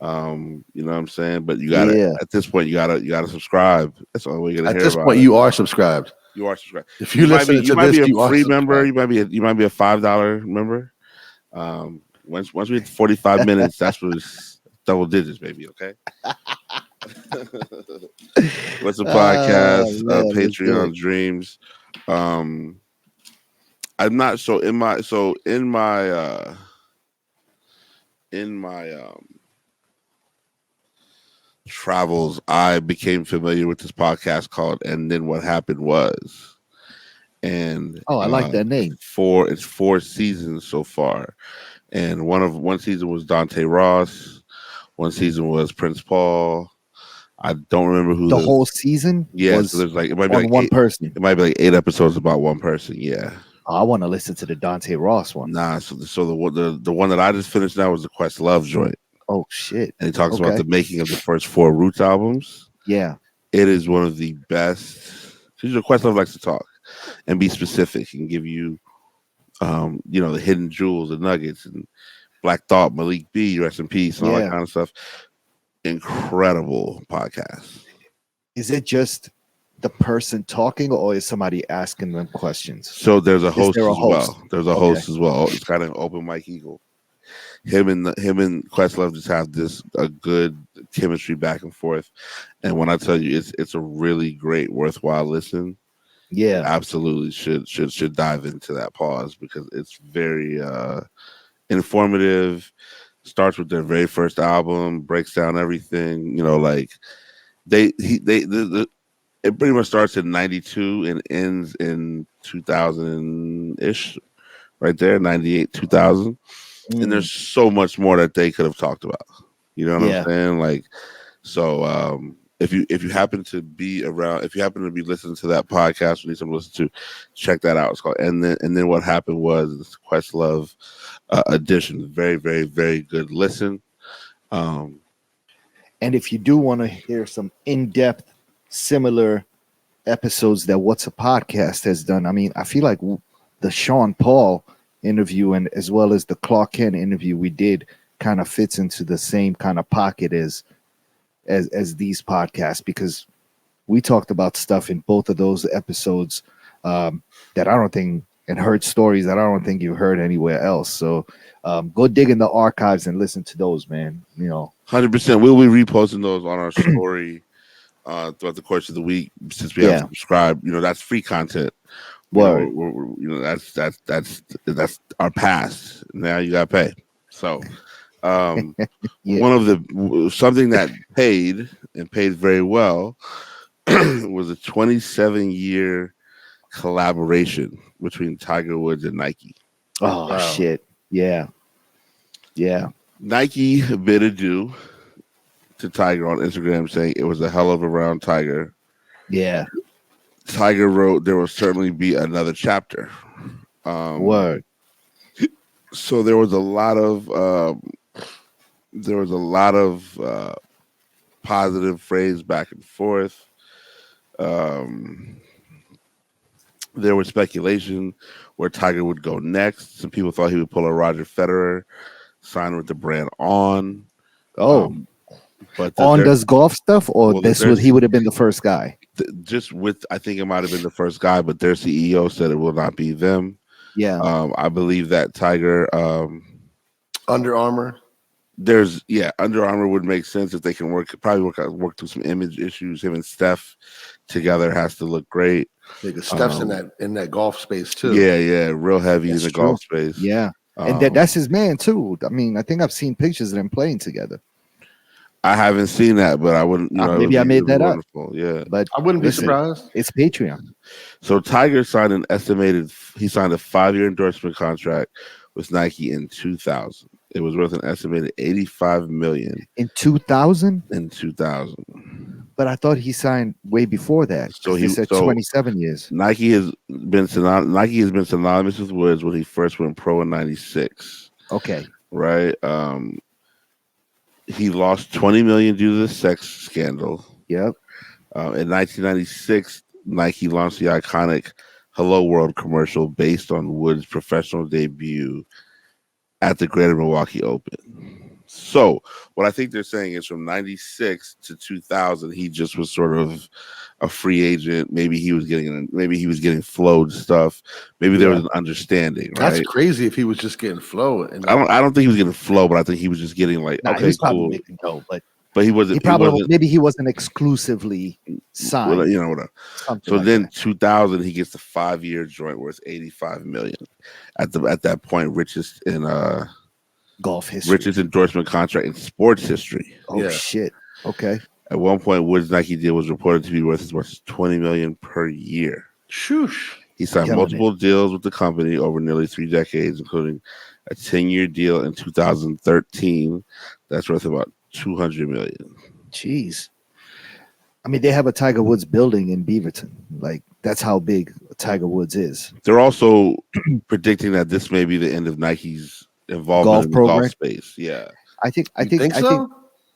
know what I'm saying? But you gotta at this point you gotta subscribe. That's the only way you're gonna hear about it. At this point, you are subscribed. You are subscribed. If you listen to this, you might be a free member. You might be a $5 member. Once we hit 45 minutes, that's what it's double digits, baby. Okay. What's a podcast? Man, let's do Patreon it. Dreams. I'm not so in my travels, I became familiar with this podcast called "And Then What Happened Was," and Oh, I like that name. it's 4 seasons so far, and one season was Dante Ross, one season was Prince Paul. I don't remember who The the whole season yeah. So was there's like it might be on like one eight. person. It might be like 8 episodes about one person. Yeah. Oh, I want to listen to the Dante Ross one. Nah. So the one that I just finished now was the Quest Love joint, Oh shit. and he talks about Okay. the making of the first 4 Roots albums. Yeah. It is one of the best. Because Quest Love likes to talk and be specific and give you, the hidden jewels, the nuggets, and Black Thought, Malik B, rest in peace, and all that Yeah. kind of stuff. Incredible podcast. Is it just the person talking, or is somebody asking them questions? So there's a host there a as host? well. There's a host as well. It's kind of open mic eagle. Him and Questlove just have a good chemistry back and forth. And when I tell you, it's a really great, worthwhile listen. Yeah. Absolutely should dive into that pause because it's very informative. Starts with their very first album, breaks down everything. Like it pretty much starts in 92 and ends in 2000 ish, right there, 98, 2000. And there's so much more that they could have talked about. You know what I'm saying? Like, so if you happen to be around, if you happen to be listening to that podcast, you need something to listen to, check that out. It's called And Then What Happened Was this Questlove edition. Very, very, very good listen. And if you do want to hear some in-depth, similar episodes that What's a Podcast has done, I mean, I feel like the Sean Paul interview and as well as the Clark Kent interview we did kind of fits into the same kind of pocket as these podcasts, because we talked about stuff in both of those episodes that I don't think, and heard stories that I don't think you've heard anywhere else. So go dig in the archives and listen to those, man. 100%. We'll be reposting those on our story throughout the course of the week since we have subscribed. That's free content. Word. That's our past. Now you got to pay. So something that paid and paid very well was a 27-year collaboration between Tiger Woods and Nike. Oh, wow. Shit. Yeah. Nike bid adieu to Tiger on Instagram, saying it was a hell of a round, Tiger. Yeah. Tiger wrote, "There will certainly be another chapter." Word. So there was a lot of positive phrase back and forth. There was speculation where Tiger would go next. Some people thought he would pull a Roger Federer, sign with the brand On. But On does golf stuff, or he would have been the first guy? I think it might have been the first guy, but their CEO said it will not be them. Yeah. I believe that Tiger Under Armour. Under Armour would make sense if they can work through some image issues. Him and Steph together has to look great. Because Steph's in that golf space too. Yeah, real heavy in the golf space. Yeah, and that's his man too. I mean, I think I've seen pictures of them playing together. I haven't seen that, but I wouldn't. Maybe I made that up. Yeah, but I wouldn't be surprised. It's Patreon. So Tiger signed a 5-year endorsement contract with Nike in 2000. It was worth an estimated $85 million in 2000. In 2000, but I thought he signed way before that. So he said 27 years. Nike has been synonymous with Woods when he first went pro in '96. Okay, right. He lost $20 million due to the sex scandal. Yep. In 1996, Nike launched the iconic "Hello World" commercial based on Woods' professional debut at the Greater Milwaukee Open. So what I think they're saying is from 96 to 2000, he just was sort of a free agent. Maybe he was getting flowed stuff. Maybe there was an understanding, right? That's crazy if he was just getting flow. And I don't think he was getting flow, but I think he was just getting like, Nah, okay, he was probably cool. making dough, but he wasn't. maybe he wasn't exclusively signed. Well, you know what? So like then that. 2000, he gets the 5-year joint worth $85 million. At that point, richest in golf history, richest endorsement contract in sports history. Oh shit! Okay. At one point, Woods' Nike deal was reported to be worth as much as $20 million per year. Shoosh. He signed multiple deals with the company over nearly 3 decades, including a 10-year deal in 2013 that's worth about $200 million. Jeez. I mean, they have a Tiger Woods building in Beaverton. Like, that's how big Tiger Woods is. They're also predicting that this may be the end of Nike's involvement in the golf space. Yeah. I think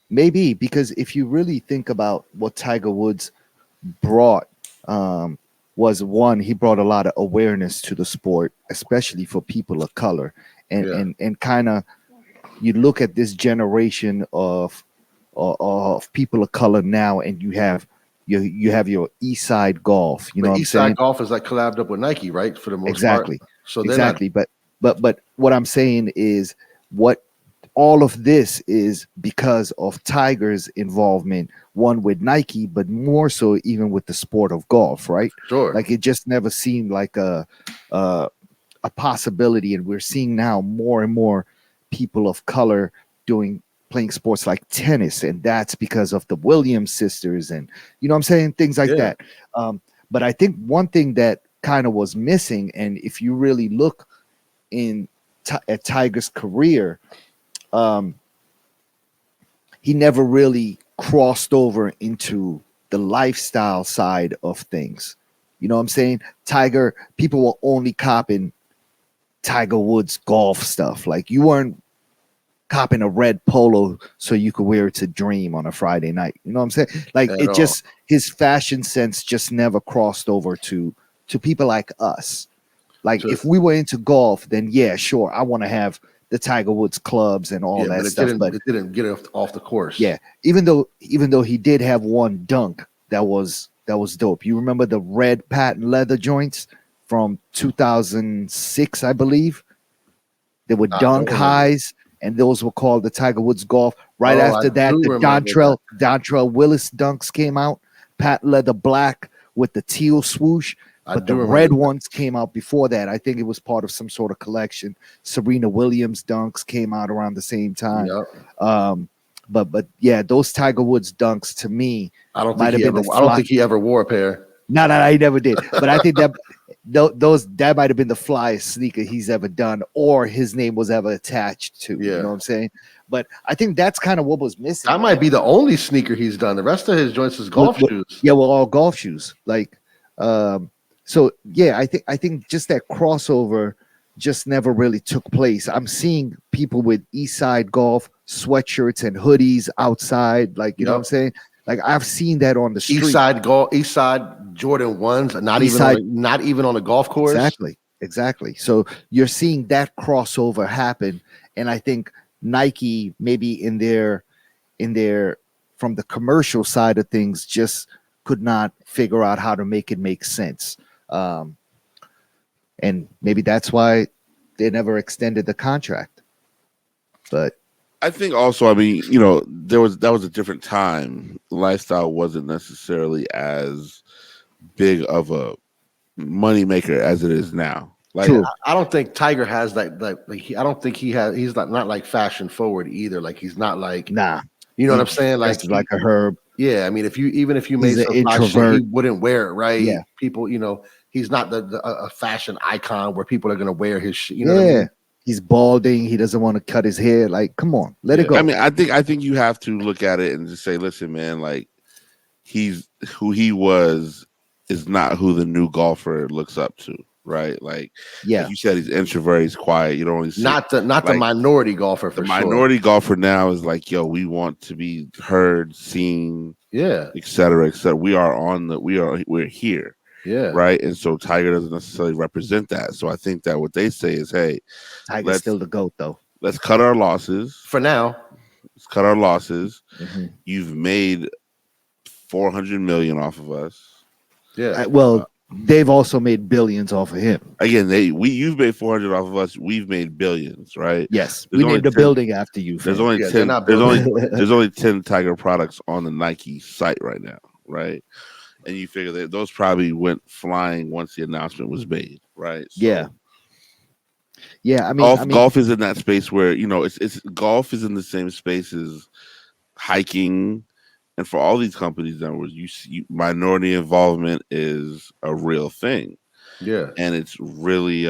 maybe, because if you really think about what Tiger Woods brought, was one, he brought a lot of awareness to the sport, especially for people of color. And kind of, you look at this generation of people of color now, and you have your East Side Golf. You know what I'm saying? East Side Golf is like collabed up with Nike, right? For the most part. So exactly. But what I'm saying is, what all of this is because of Tiger's involvement, one with Nike, but more so even with the sport of golf, right? Sure. Like, it just never seemed like a possibility, and we're seeing now more and more people of color playing sports like tennis, and that's because of the Williams sisters, and you know what I'm saying, things like that. But I think one thing that kind of was missing, and if you really look at Tiger's career, he never really crossed over into the lifestyle side of things. You know what I'm saying? Tiger, people were only copping Tiger Woods golf stuff. Like, you weren't copping a red polo so you could wear it to Dream on a Friday night. You know what I'm saying? Like, his fashion sense just never crossed over to people like us. Like, if we were into golf, then yeah, sure, I want to have the Tiger Woods clubs and all that stuff. But it didn't get off the course. Yeah, even though he did have one dunk that was dope. You remember the red patent leather joints from 2006, I believe? They were dunk highs, and those were called the Tiger Woods Golf. Right after that, the Dontrell Willis dunks came out, patent leather black with the teal swoosh. But the red ones came out before that. I think it was part of some sort of collection. Serena Williams dunks came out around the same time. Yep. But yeah, those Tiger Woods dunks, to me, I don't think he ever wore a pair. No, he never did. But I think that that might have been the flyest sneaker he's ever done, or his name was ever attached to. You know what I'm saying? But I think that's kind of what was missing. That might be the only sneaker he's done. The rest of his joints is golf shoes. Yeah, well, all golf shoes. Like, so yeah, I think just that crossover just never really took place. I'm seeing people with East Side Golf sweatshirts and hoodies outside, like, you know what I'm saying? Like, I've seen that on the street. East Side Jordan 1s, not even on the golf course. Exactly. So you're seeing that crossover happen, and I think Nike, maybe in their from the commercial side of things, just could not figure out how to make it make sense. And maybe that's why they never extended the contract. But I think also, I mean, you know, that was a different time. Lifestyle wasn't necessarily as big of a moneymaker as it is now. Like, I don't think Tiger has that. I don't think he's not like fashion forward either. Like, he's not like, you know what I'm saying? Like a Herb. Yeah, I mean, if you made some introvert, he wouldn't wear it, right? Yeah, people, you know, he's not a fashion icon where people are gonna wear his shit. You know what I mean? He's balding. He doesn't want to cut his hair. Like, come on, let it go. I mean, I think you have to look at it and just say, listen, man, like, he's who he was is not who the new golfer looks up to, right? Like you said, he's introvert, he's quiet. You don't really see the minority golfer. For the minority golfer now is like, yo, we want to be heard, seen, et cetera, et cetera. We're here. Yeah. Right. And so Tiger doesn't necessarily represent that. So I think that what they say is, hey, Tiger's still the GOAT, though. Let's cut our losses for now. cut our losses. Mhm. You've made 400 million off of us. Yeah. Well, they've also made billions off of him. Again, you've made 400 off of us. We've made billions, right? Yes, There's we only named a 10 building after you. There's Fam. only Yeah, they're 10. not There's only building. there's only 10 Tiger products on the Nike site right now, right? And you figure that those probably went flying once the announcement was made, right? So Yeah. Yeah, golf is in that space where it's golf is in the same space as hiking, and for all these companies that where you see minority involvement is a real thing, Yeah. and it's really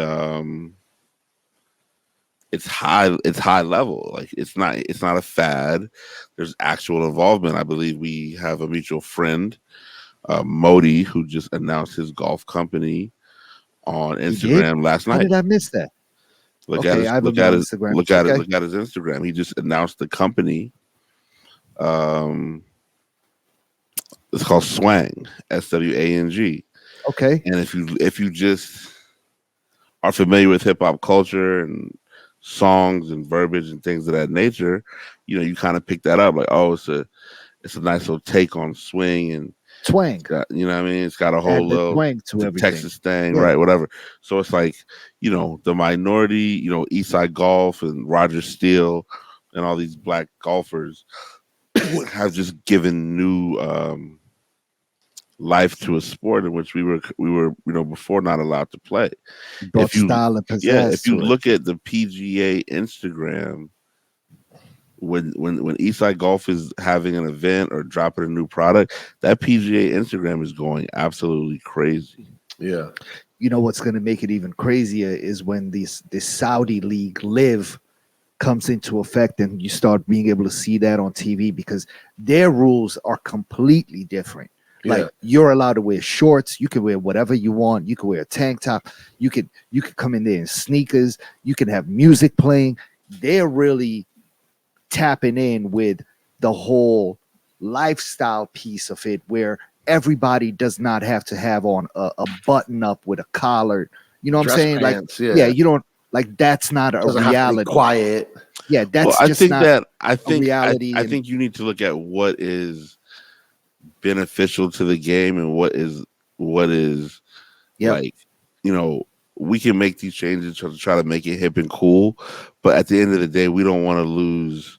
it's high level. Like it's not a fad. There's actual involvement. I believe we have a mutual friend, Modi, who just announced his golf company on He did? Instagram last How night. did I miss that? Okay, I have him on Instagram. Look at Okay. his Instagram. He just announced the company. It's called Swang, SWANG. Okay. And if you just are familiar with hip hop culture and songs and verbiage and things of that nature, you kind of pick that up. Like, oh, it's a nice little take on swing, and Twang. you know what I mean? It's got a Add whole the little twang to everything. Texas thing, Yeah. right? Whatever. So it's like, the minority, Eastside Golf and Roger Steele and all these black golfers have just given new life to a sport in which we were before not allowed to play. Brought style and pizzazz if you to it. look at the PGA Instagram, when Eastside Golf is having an event or dropping a new product, that PGA Instagram is going absolutely crazy. Yeah. You know what's going to make it even crazier is when this Saudi league live comes into effect and you start being able to see that on TV, because their rules are completely different. Yeah. Like, you're allowed to wear shorts, you can wear whatever you want, you can wear a tank top, you could come in there in sneakers, you can have music playing. They're really tapping in with the whole lifestyle piece of it, where everybody does not have to have on a button up with a collar. You know what Dress I'm saying? pants, like, yeah. you don't, like, that's not a Doesn't have to be reality. quiet. Yeah, that's Well, I just think not that I think reality. I think you need to look at what is beneficial to the game and what is Yep. like, we can make these changes to try to make it hip and cool, but at the end of the day, we don't want to lose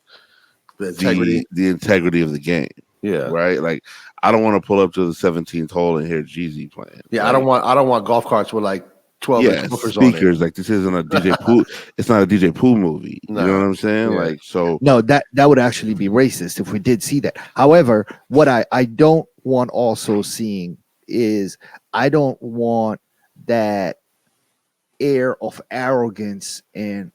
The integrity. the integrity of the game. Yeah. Right? Like, I don't want to pull up to the 17th hole and hear Jeezy playing. Yeah. Like, I don't want golf carts with like 12-inch woofers on it. speakers. Like, this isn't a DJ Pooh. It's not a DJ Pooh movie. No. You know what I'm saying? Yeah. Like, so No, that would actually be racist if we did see that. However, what I don't want also seeing is, I don't want that air of arrogance and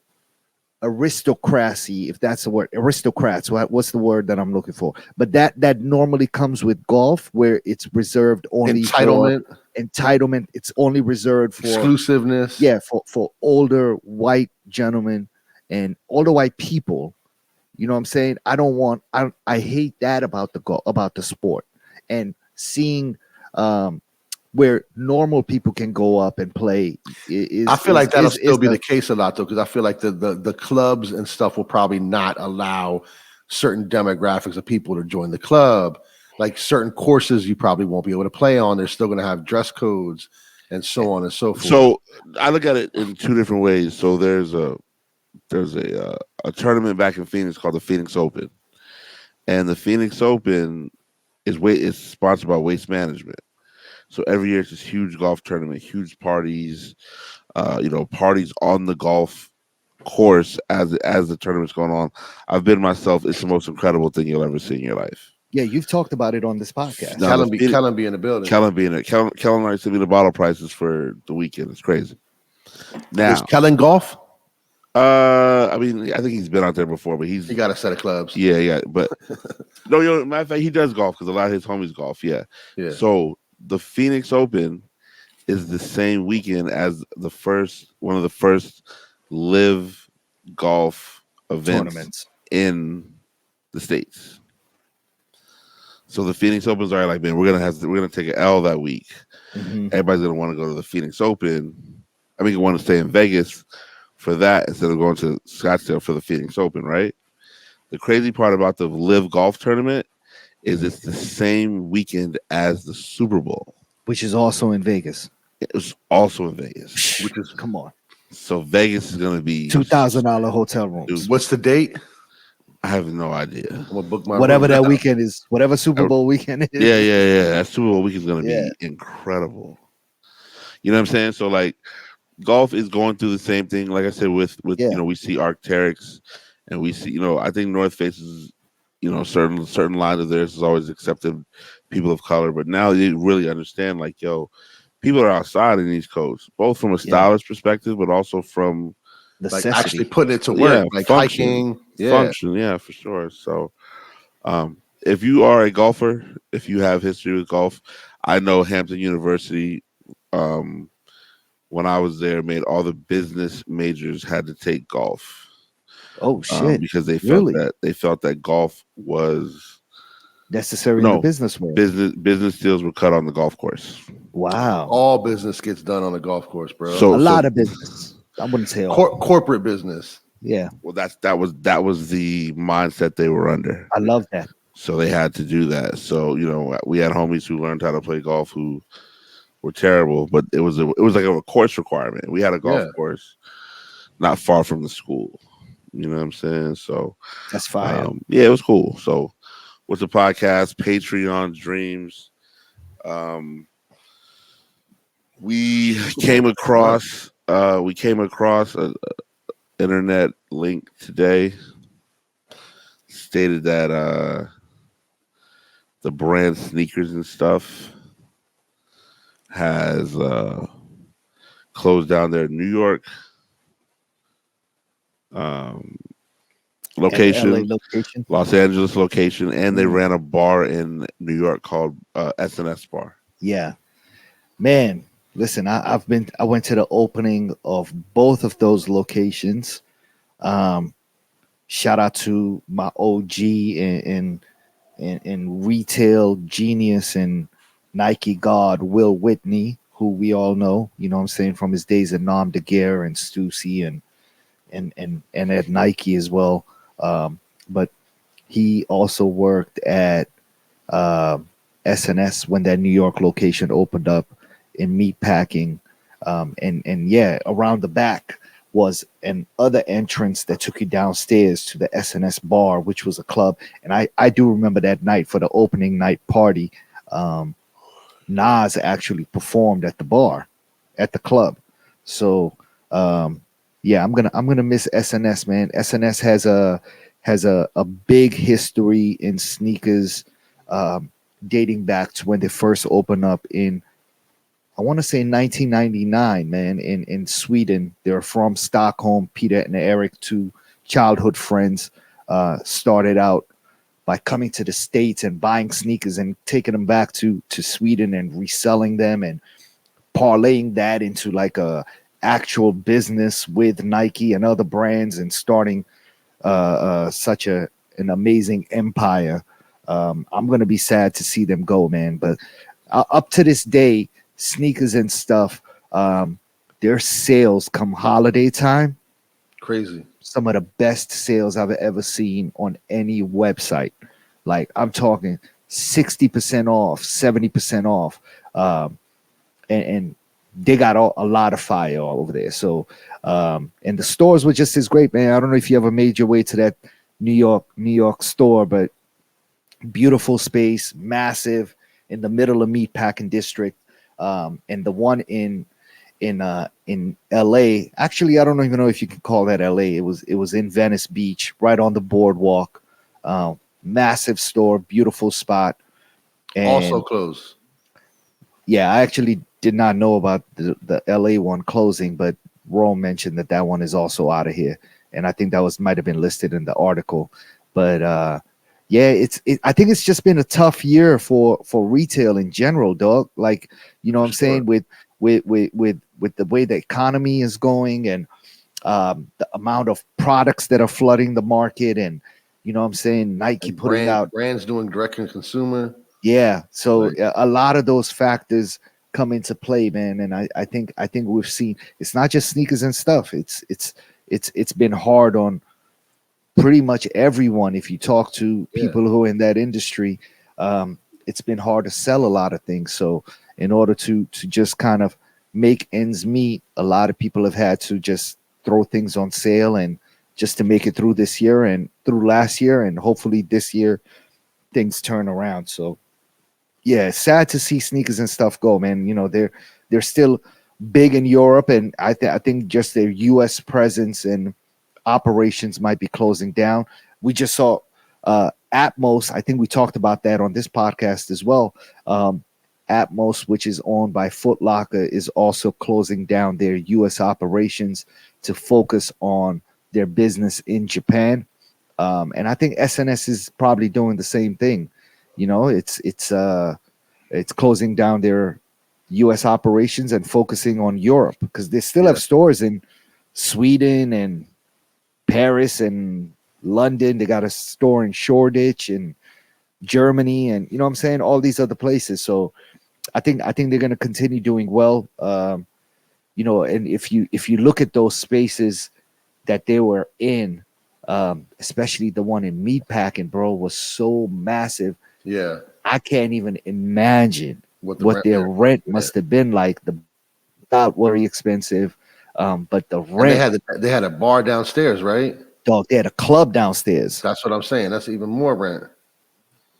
aristocracy, if that's the word, aristocrats. What's the word that I'm looking for? But that normally comes with golf, where it's reserved only Entitlement. for entitlement. It's only reserved for Exclusiveness. yeah, for older white gentlemen and older white people. You know what I'm saying? I hate that about the sport, and seeing where normal people can go up and play. I feel like that'll still be the case a lot, though, because I feel like the clubs and stuff will probably not allow certain demographics of people to join the club. Like, certain courses you probably won't be able to play on. They're still going to have dress codes and so on and so forth. So I look at it in two different ways. So there's a tournament back in Phoenix called the Phoenix Open, and the Phoenix Open is sponsored by Waste Management. So every year it's this huge golf tournament, huge parties, parties on the golf course as the tournament's going on. I've been myself. It's the most incredible thing you'll ever see in your life. Yeah, you've talked about it on this podcast. Kellen be in the building. Kellen being it. Kellen already sent me the bottle prices for the weekend. It's crazy. Now, Is Kellen golf? I mean, I think he's been out there before, but he got a set of clubs. Yeah, but no, matter of fact, he does golf because a lot of his homies golf. Yeah. So the Phoenix Open is the same weekend as one of the first live golf events Tournaments in the States. So the Phoenix Open's already like, man, we're gonna take an L that week. Mm-hmm. Everybody's gonna want to go to the Phoenix Open. I mean, you want to stay in Vegas for that instead of going to Scottsdale for the Phoenix Open, right? The crazy part about the Live Golf Tournament is it's the same weekend as the Super Bowl, which is also in Vegas. It was also in Vegas. Which is Come on, So Vegas is going to be $2,000 hotel rooms. What's the date? I have no idea. I'm gonna book my Whatever room that now. weekend is, whatever Super Bowl weekend is. Yeah. That Super Bowl weekend is going to Yeah. be incredible. You know what I'm saying? So like, golf is going through the same thing. Like I said, with Yeah. you know, we see Arc'teryx, and we see, you know, I think North Face is, you know, certain line of theirs has always accepted people of color, but now they really understand, like, yo, people are outside in these coats, both from a stylish perspective, but also from Like necessity. actually putting it to work, like function, hiking. function, for sure. So, if you are a golfer, if you have history with golf, I know Hampton University, when I was there, made all the business majors had to take golf. Oh shit! Because they felt that golf was necessary in the business world. Business deals were cut on the golf course. Wow! All business gets done on the golf course, bro. So a lot of business. I wouldn't say all. Corporate business. Yeah. Well, that was the mindset they were under. I love that. So they had to do that. So, you know, we had homies who learned how to play golf who were terrible, but it was like a course requirement. We had a golf course not far from the school. You know what I'm saying? So that's fine. Yeah, it was cool. So what's the podcast? Patreon Dreams. We came across a internet link today, stated that the brand Sneakers and Stuff has closed down their New York location, Los Angeles location, and they ran a bar in New York called S&S Bar. Yeah, man. Listen, I went to the opening of both of those locations. Shout out to my OG in retail genius and Nike god, Will Whitney, who we all know, you know what I'm saying, from his days at Nom de Guerre and Stussy and at Nike as well. But he also worked at S&S when that New York location opened up in meat packing. And yeah, around the back was an other entrance that took you downstairs to the S&S bar, which was a club. And I do remember that night for the opening night party. Nas actually performed at the bar, at the club. So yeah, I'm gonna miss S&S, man. S&S has a big history in sneakers, dating back to when they first opened up in, I want to say 1999, man, in Sweden. They're from Stockholm. Peter and Eric, two childhood friends, started out by coming to the States and buying sneakers and taking them back to Sweden and reselling them and parlaying that into like a actual business with Nike and other brands and starting such an amazing empire. I'm going to be sad to see them go, man. But up to this day, Sneakers and Stuff, their sales come holiday time, crazy. Some of the best sales I've ever seen on any website. Like I'm talking 60% off, 70% off. And they got a lot of fire all over there. So, and the stores were just as great, man. I don't know if you ever made your way to that New York store, but beautiful space, massive, in the middle of Meatpacking District. And the one in LA, actually, I don't even know if you can call that LA. It was in Venice Beach, right on the boardwalk. Massive store, beautiful spot. And also closed. Yeah, I actually did not know about the LA one closing, but Rome mentioned that one is also out of here, and I think that might have been listed in the article. But yeah, I think it's just been a tough year for retail in general, dog. Like, you know what I'm saying, with the way the economy is going and the amount of products that are flooding the market, and you know what I'm saying, Nike putting out brands doing direct to consumer. Yeah, so a lot of those factors come into play, man, and I think we've seen it's not just Sneakers and Stuff. It's been hard on pretty much everyone, if you talk to people who are in that industry, it's been hard to sell a lot of things. So in order to just kind of make ends meet, a lot of people have had to just throw things on sale and just to make it through this year and through last year, and hopefully this year things turn around. So yeah, sad to see sneakers and stuff go, man. You know, they're still big in Europe, and I think just their US presence and operations might be closing down. We just saw Atmos. I think we talked about that on this podcast as well. Atmos, which is owned by Foot Locker, is also closing down their US operations to focus on their business in Japan. And I think SNS is probably doing the same thing. You know, it's closing down their US operations and focusing on Europe, because they still have stores in Sweden and Paris and London. They got a store in Shoreditch and Germany, and you know what I'm saying, all these other places. So I think they're going to continue doing well. You know, and if you look at those spaces that they were in, especially the one in meatpacking, bro, was so massive. Yeah, I can't even imagine what their rent must have been like. The not very expensive, but the rent. And they had a bar downstairs, right? Dog, they had a club downstairs. That's what I'm saying. That's even more rent.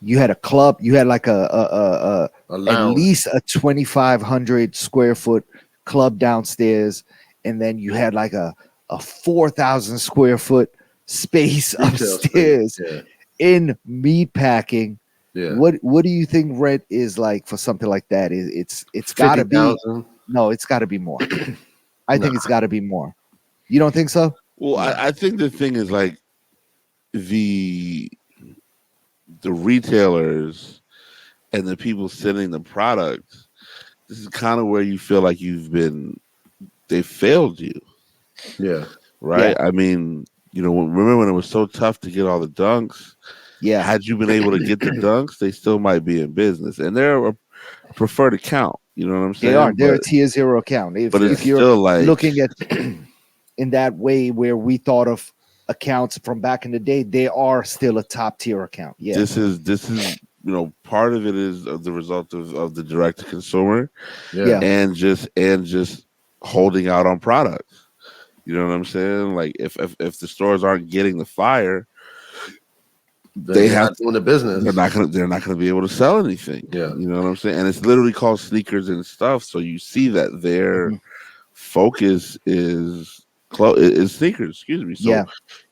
You had a club. You had like a at least a 2,500 square foot club downstairs, and then you had like a 4,000 square foot space upstairs in meatpacking. Yeah. What do you think rent is like for something like that? It's got to be 50,000. No, it's got to be more. I think it's got to be more. You don't think so? Well, I think the thing is like the retailers and the people sending the product. This is kind of where you feel like they failed you. Yeah. Right. Yeah. I mean, you know, remember when it was so tough to get all the dunks? Yeah. Had you been able to get the dunks, they still might be in business, and they're a preferred account. You know what I'm saying? They are. They're a tier 0 account. But if you're still like looking at in that way where we thought of accounts from back in the day, they are still a top tier account. Yeah. This is you know, part of it is the result of the direct to consumer, and just holding out on products. You know what I'm saying? Like if the stores aren't getting the fire, they're not doing the business. They're not gonna be able to sell anything. Yeah. You know what I'm saying? And it's literally called Sneakers and Stuff. So you see that their focus is sneakers. Excuse me. So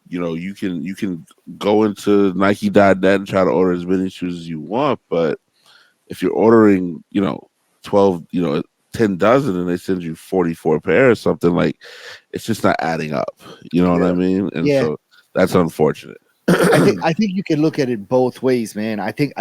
you know, you can go into Nike.net and try to order as many shoes as you want, but if you're ordering, you know, 10 dozen and they send you 44 pairs or something, like it's just not adding up. You know what I mean? And so that's unfortunate. I think you can look at it both ways, man. I think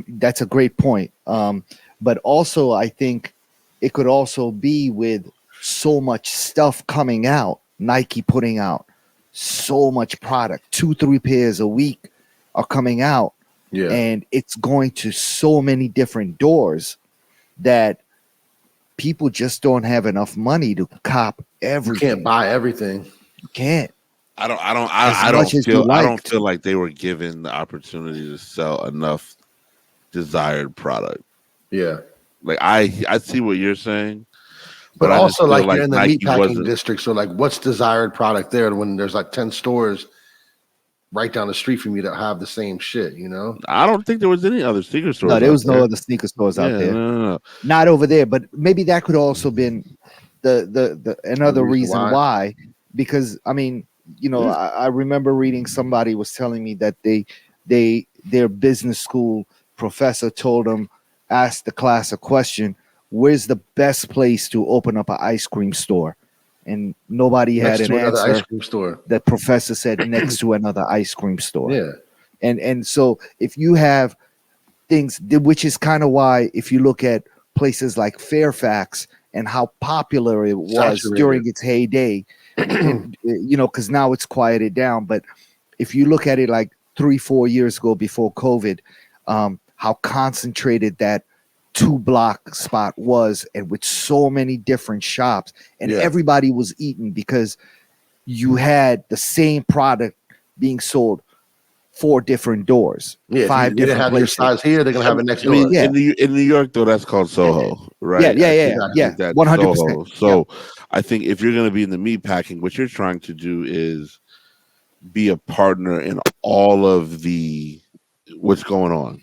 that's a great point. But also I think it could also be with so much stuff coming out, Nike putting out so much product, 2-3 pairs a week are coming out, and it's going to so many different doors that people just don't have enough money to cop everything. You can't buy everything. You can't. I don't feel like they were given the opportunity to sell enough desired product. Yeah. Like I see what you're saying. But also like you're in the meatpacking district. So like what's desired product there when there's like 10 stores right down the street from you that have the same shit, you know? I don't think there was any other sneaker stores. No, there was no other sneaker stores out there. No. Not over there, but maybe that could also been the another reason why. Because I mean, you know, I remember reading somebody was telling me that their business school professor told them, asked the class a question, where's the best place to open up an ice cream store? And nobody had an answer. Ice cream store. The professor said next to another ice cream store. Yeah. And so if you have things, which is kind of why if you look at places like Fairfax and how popular it was during its heyday, you know, because now it's quieted down. But if you look at it like 3-4 years ago before COVID, how concentrated that 2-block spot was, and with so many different shops, and everybody was eating because you had the same product being sold 4 different doors, Yeah, 5 they didn't different have your places. size here, they're gonna have it next I mean, door. Yeah. in New York though, that's called Soho, right? Yeah, I think that's 100%. Soho. So I think if you're going to be in the meat packing, what you're trying to do is be a partner in all of the what's going on,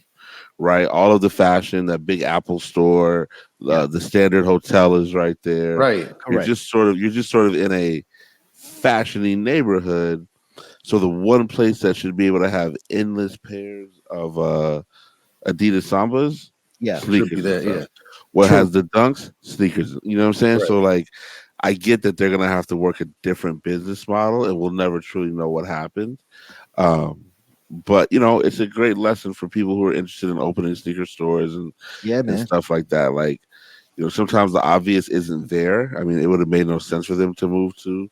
right? All of the fashion, that Big Apple store, the Standard Hotel is right there. Right. You're Correct. just sort of in a fashiony neighborhood. So the one place that should be able to have endless pairs of Adidas Sambas, Yeah. Should be sneakers and there, stuff. yeah. What True. has the dunks? Sneakers. You know what I'm saying? Right. So like I get that they're gonna have to work a different business model and we'll never truly know what happened. Um, but it's a great lesson for people who are interested in opening sneaker stores Yeah, and man. stuff like that. Like, sometimes the obvious isn't there. I mean, it would have made no sense for them to move to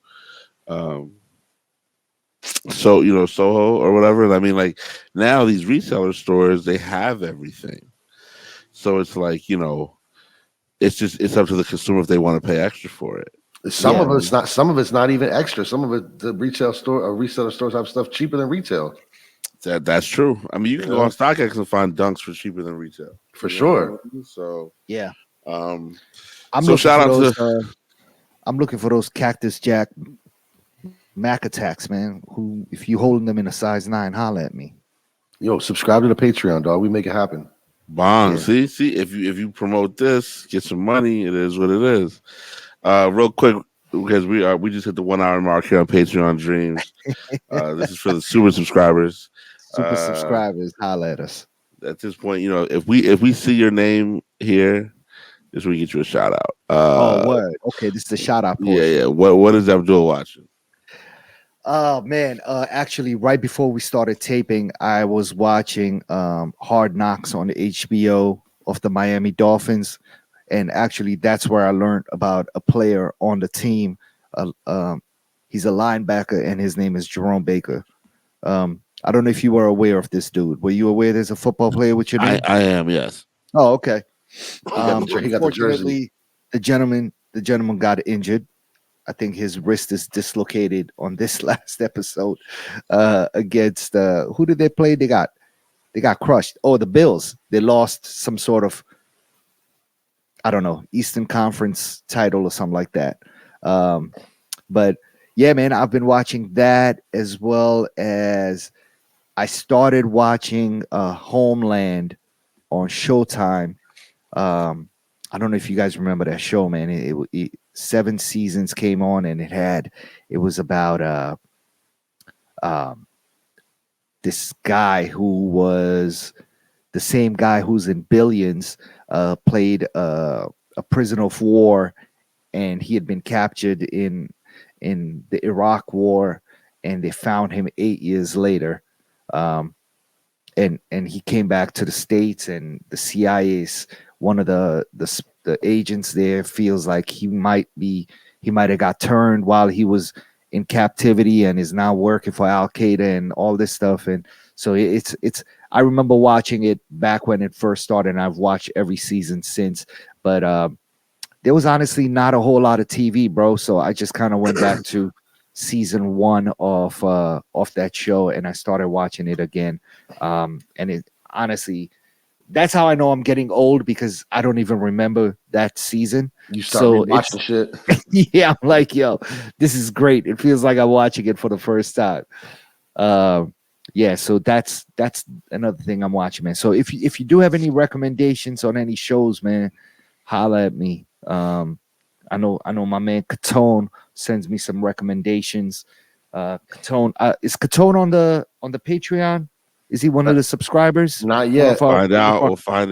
um Soho or whatever. And I mean, like now these reseller stores, they have everything. So it's like, it's up to the consumer if they want to pay extra for it. Some Yeah, of man. it's not. Some of it's not even extra. Some of it, the retail store or reseller stores have stuff cheaper than retail. That's true. I mean, you can go on StockX and find dunks for cheaper than retail. For You know what I sure. mean? So, Yeah. um, I'm so looking shout for out those. to I'm looking for those Cactus Jack Mac attacks, man. Who, if you holding them in a size 9, holla at me. Yo, subscribe to the Patreon, dog. We make it happen. Bond. Yeah. See, if you promote this, get some money. It is what it is. Real quick, because we just hit the 1 hour mark here on Patreon Dreams. This is for the super subscribers. Super subscribers, holla at us. At this point, if we see your name here, this we get you a shout out. Oh, word. Okay, this is the shout out portion. Yeah. What is Abdul watching? Oh man, actually right before we started taping, I was watching Hard Knocks on the HBO of the Miami Dolphins, and actually that's where I learned about a player on the team. He's a linebacker and his name is Jerome Baker. I don't know if you were aware of this dude. Were you aware there's a football player with your name? I am, yes. Oh, okay. He got the jersey. Unfortunately, the gentleman got injured. I think his wrist is dislocated on this last episode against who did they play? They got crushed. Oh, the Bills. They lost some sort of, I don't know, Eastern Conference title or something like that. But yeah, man, I've been watching that as well as I started watching Homeland on Showtime. I don't know if you guys remember that show, man. It 7 seasons came on, and it was about this guy who was the same guy who's in Billions, played a prisoner of war, and he had been captured in the Iraq War, and they found him 8 years later. And he came back to the States, and the CIA's one of the agents there feels like he might have got turned while he was in captivity and is now working for Al Qaeda and all this stuff. And so it's I remember watching it back when it first started, and I've watched every season since. But there was honestly not a whole lot of TV, bro. So I just kind of went back to season 1 of that show, and I started watching it again. And it honestly, that's how I know I'm getting old, because I don't even remember that season. You start watching shit. Yeah, I'm like, yo, this is great. It feels like I'm watching it for the first time. Yeah, so that's another thing I'm watching, man. So if you do have any recommendations on any shows, man, holla at me. I know my man Catone sends me some recommendations. Catone, is Catone on the Patreon? Is he one of the subscribers? Not yet. We'll find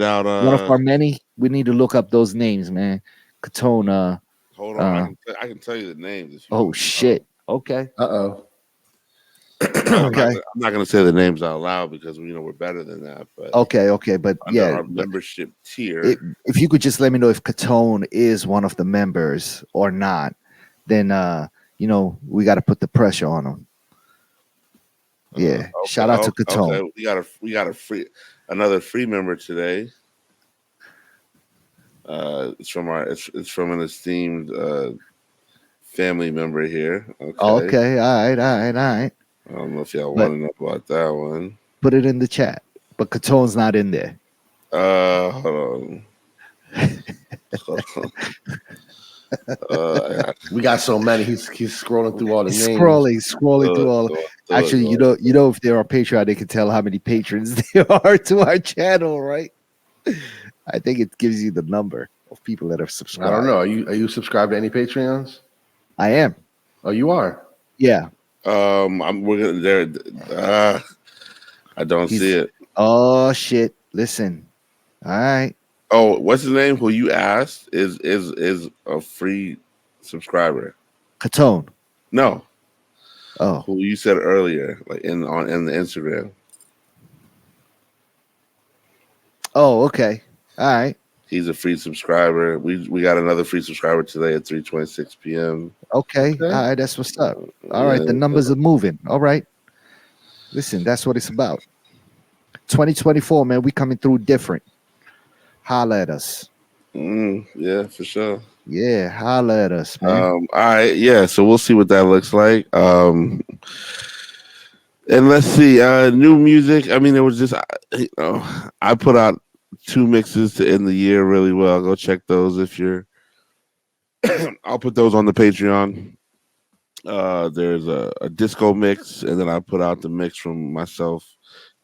out. One of our many. We need to look up those names, man. Catone. Hold on, I can tell you the names. Oh shit. Okay. Uh-oh. Okay. I'm not gonna say the names out loud because we're better than that. But okay, but yeah, our membership tier. If you could just let me know if Catone is one of the members or not, then we got to put the pressure on him. Yeah, okay, shout out to Catone. Okay. We got another free member today. It's from an esteemed family member here. Okay. Okay. All right. I don't know if y'all But- want to know about that one. Put it in the chat. But Catone's not in there. Hold on. Hold on. We got so many. He's scrolling through all the He's names. scrolling through all. Actually, you know, if they're on Patreon, they can tell how many patrons there are to our channel, right? I think it gives you the number of people that are subscribed. I don't know. Are you subscribed to any Patreons? I am. Oh, you are. Yeah. We're gonna there. I don't see it. Oh shit! Listen. All right. Oh, what's his name? Who you asked is a free subscriber. Catone. No, Oh. who you said earlier, like in the Instagram. Oh, okay. All right. He's a free subscriber. We got another free subscriber today at 3:26 p.m. Okay. All right. That's what's up. All right. The numbers are moving. All right. Listen, that's what it's about. 2024, man. We coming through different. Holla at us. Yeah, for sure. Yeah, holla at us, man. All right, yeah. So we'll see what that looks like. And let's see, new music. I mean, it was just, I put out 2 mixes to end the year really well. Go check those if you're. I'll put those on the Patreon. There's a disco mix, and then I put out the mix from myself,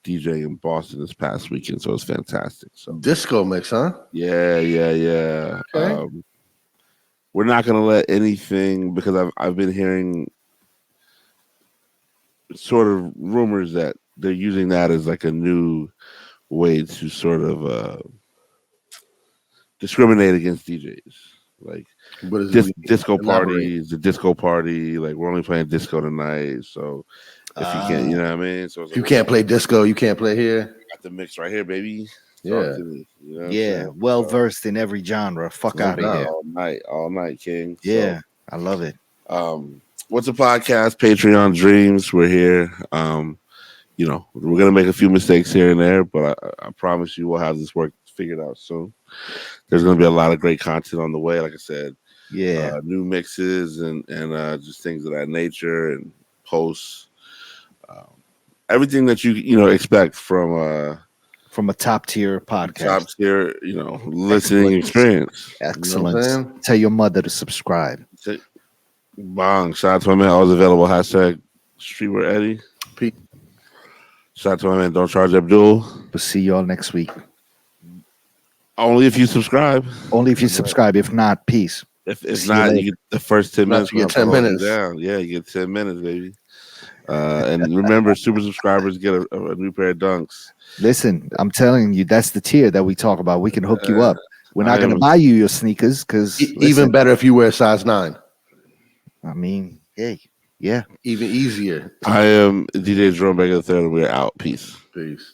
DJ in Boston this past weekend, so it's fantastic. So disco mix, huh? Yeah. Okay. We're not gonna let anything, because I've been hearing sort of rumors that they're using that as like a new way to sort of discriminate against DJs. Like disco party is a disco party. Like, we're only playing disco tonight, so if you can't, you know what I mean. So if you can't play disco, you can't play here. Got the mix right here, baby. Yeah. Me, you know Yeah, well versed in every genre. Fuck out of here. All night, King. Yeah, so, I love it. What's a podcast? Patreon Dreams. We're here. We're gonna make a few mistakes here and there, but I promise you we'll have this work figured out soon. There's gonna be a lot of great content on the way. Like I said, new mixes and just things of that nature, and posts. Everything that you expect from a top tier podcast, top tier, listening experience. Excellence. You know what I'm saying? Tell your mother to subscribe. Bong. Shout out to my man. Always available. Hashtag Streetwear Eddie. Pete. Shout out to my man. Don't Charge Abdul. We'll see y'all next week. Only if you subscribe. Only if you subscribe. If not, peace. If not, you get the first 10 minutes. You get 10 minutes. Down. Yeah, you get 10 minutes, baby. And remember, super subscribers get a new pair of dunks. Listen, I'm telling you, that's the tier that we talk about. We can hook you up. We're not going to buy you your sneakers because even better if you wear size 9. I mean, hey, yeah, even easier. I am DJ Jerome Baker III, and we're out. Peace.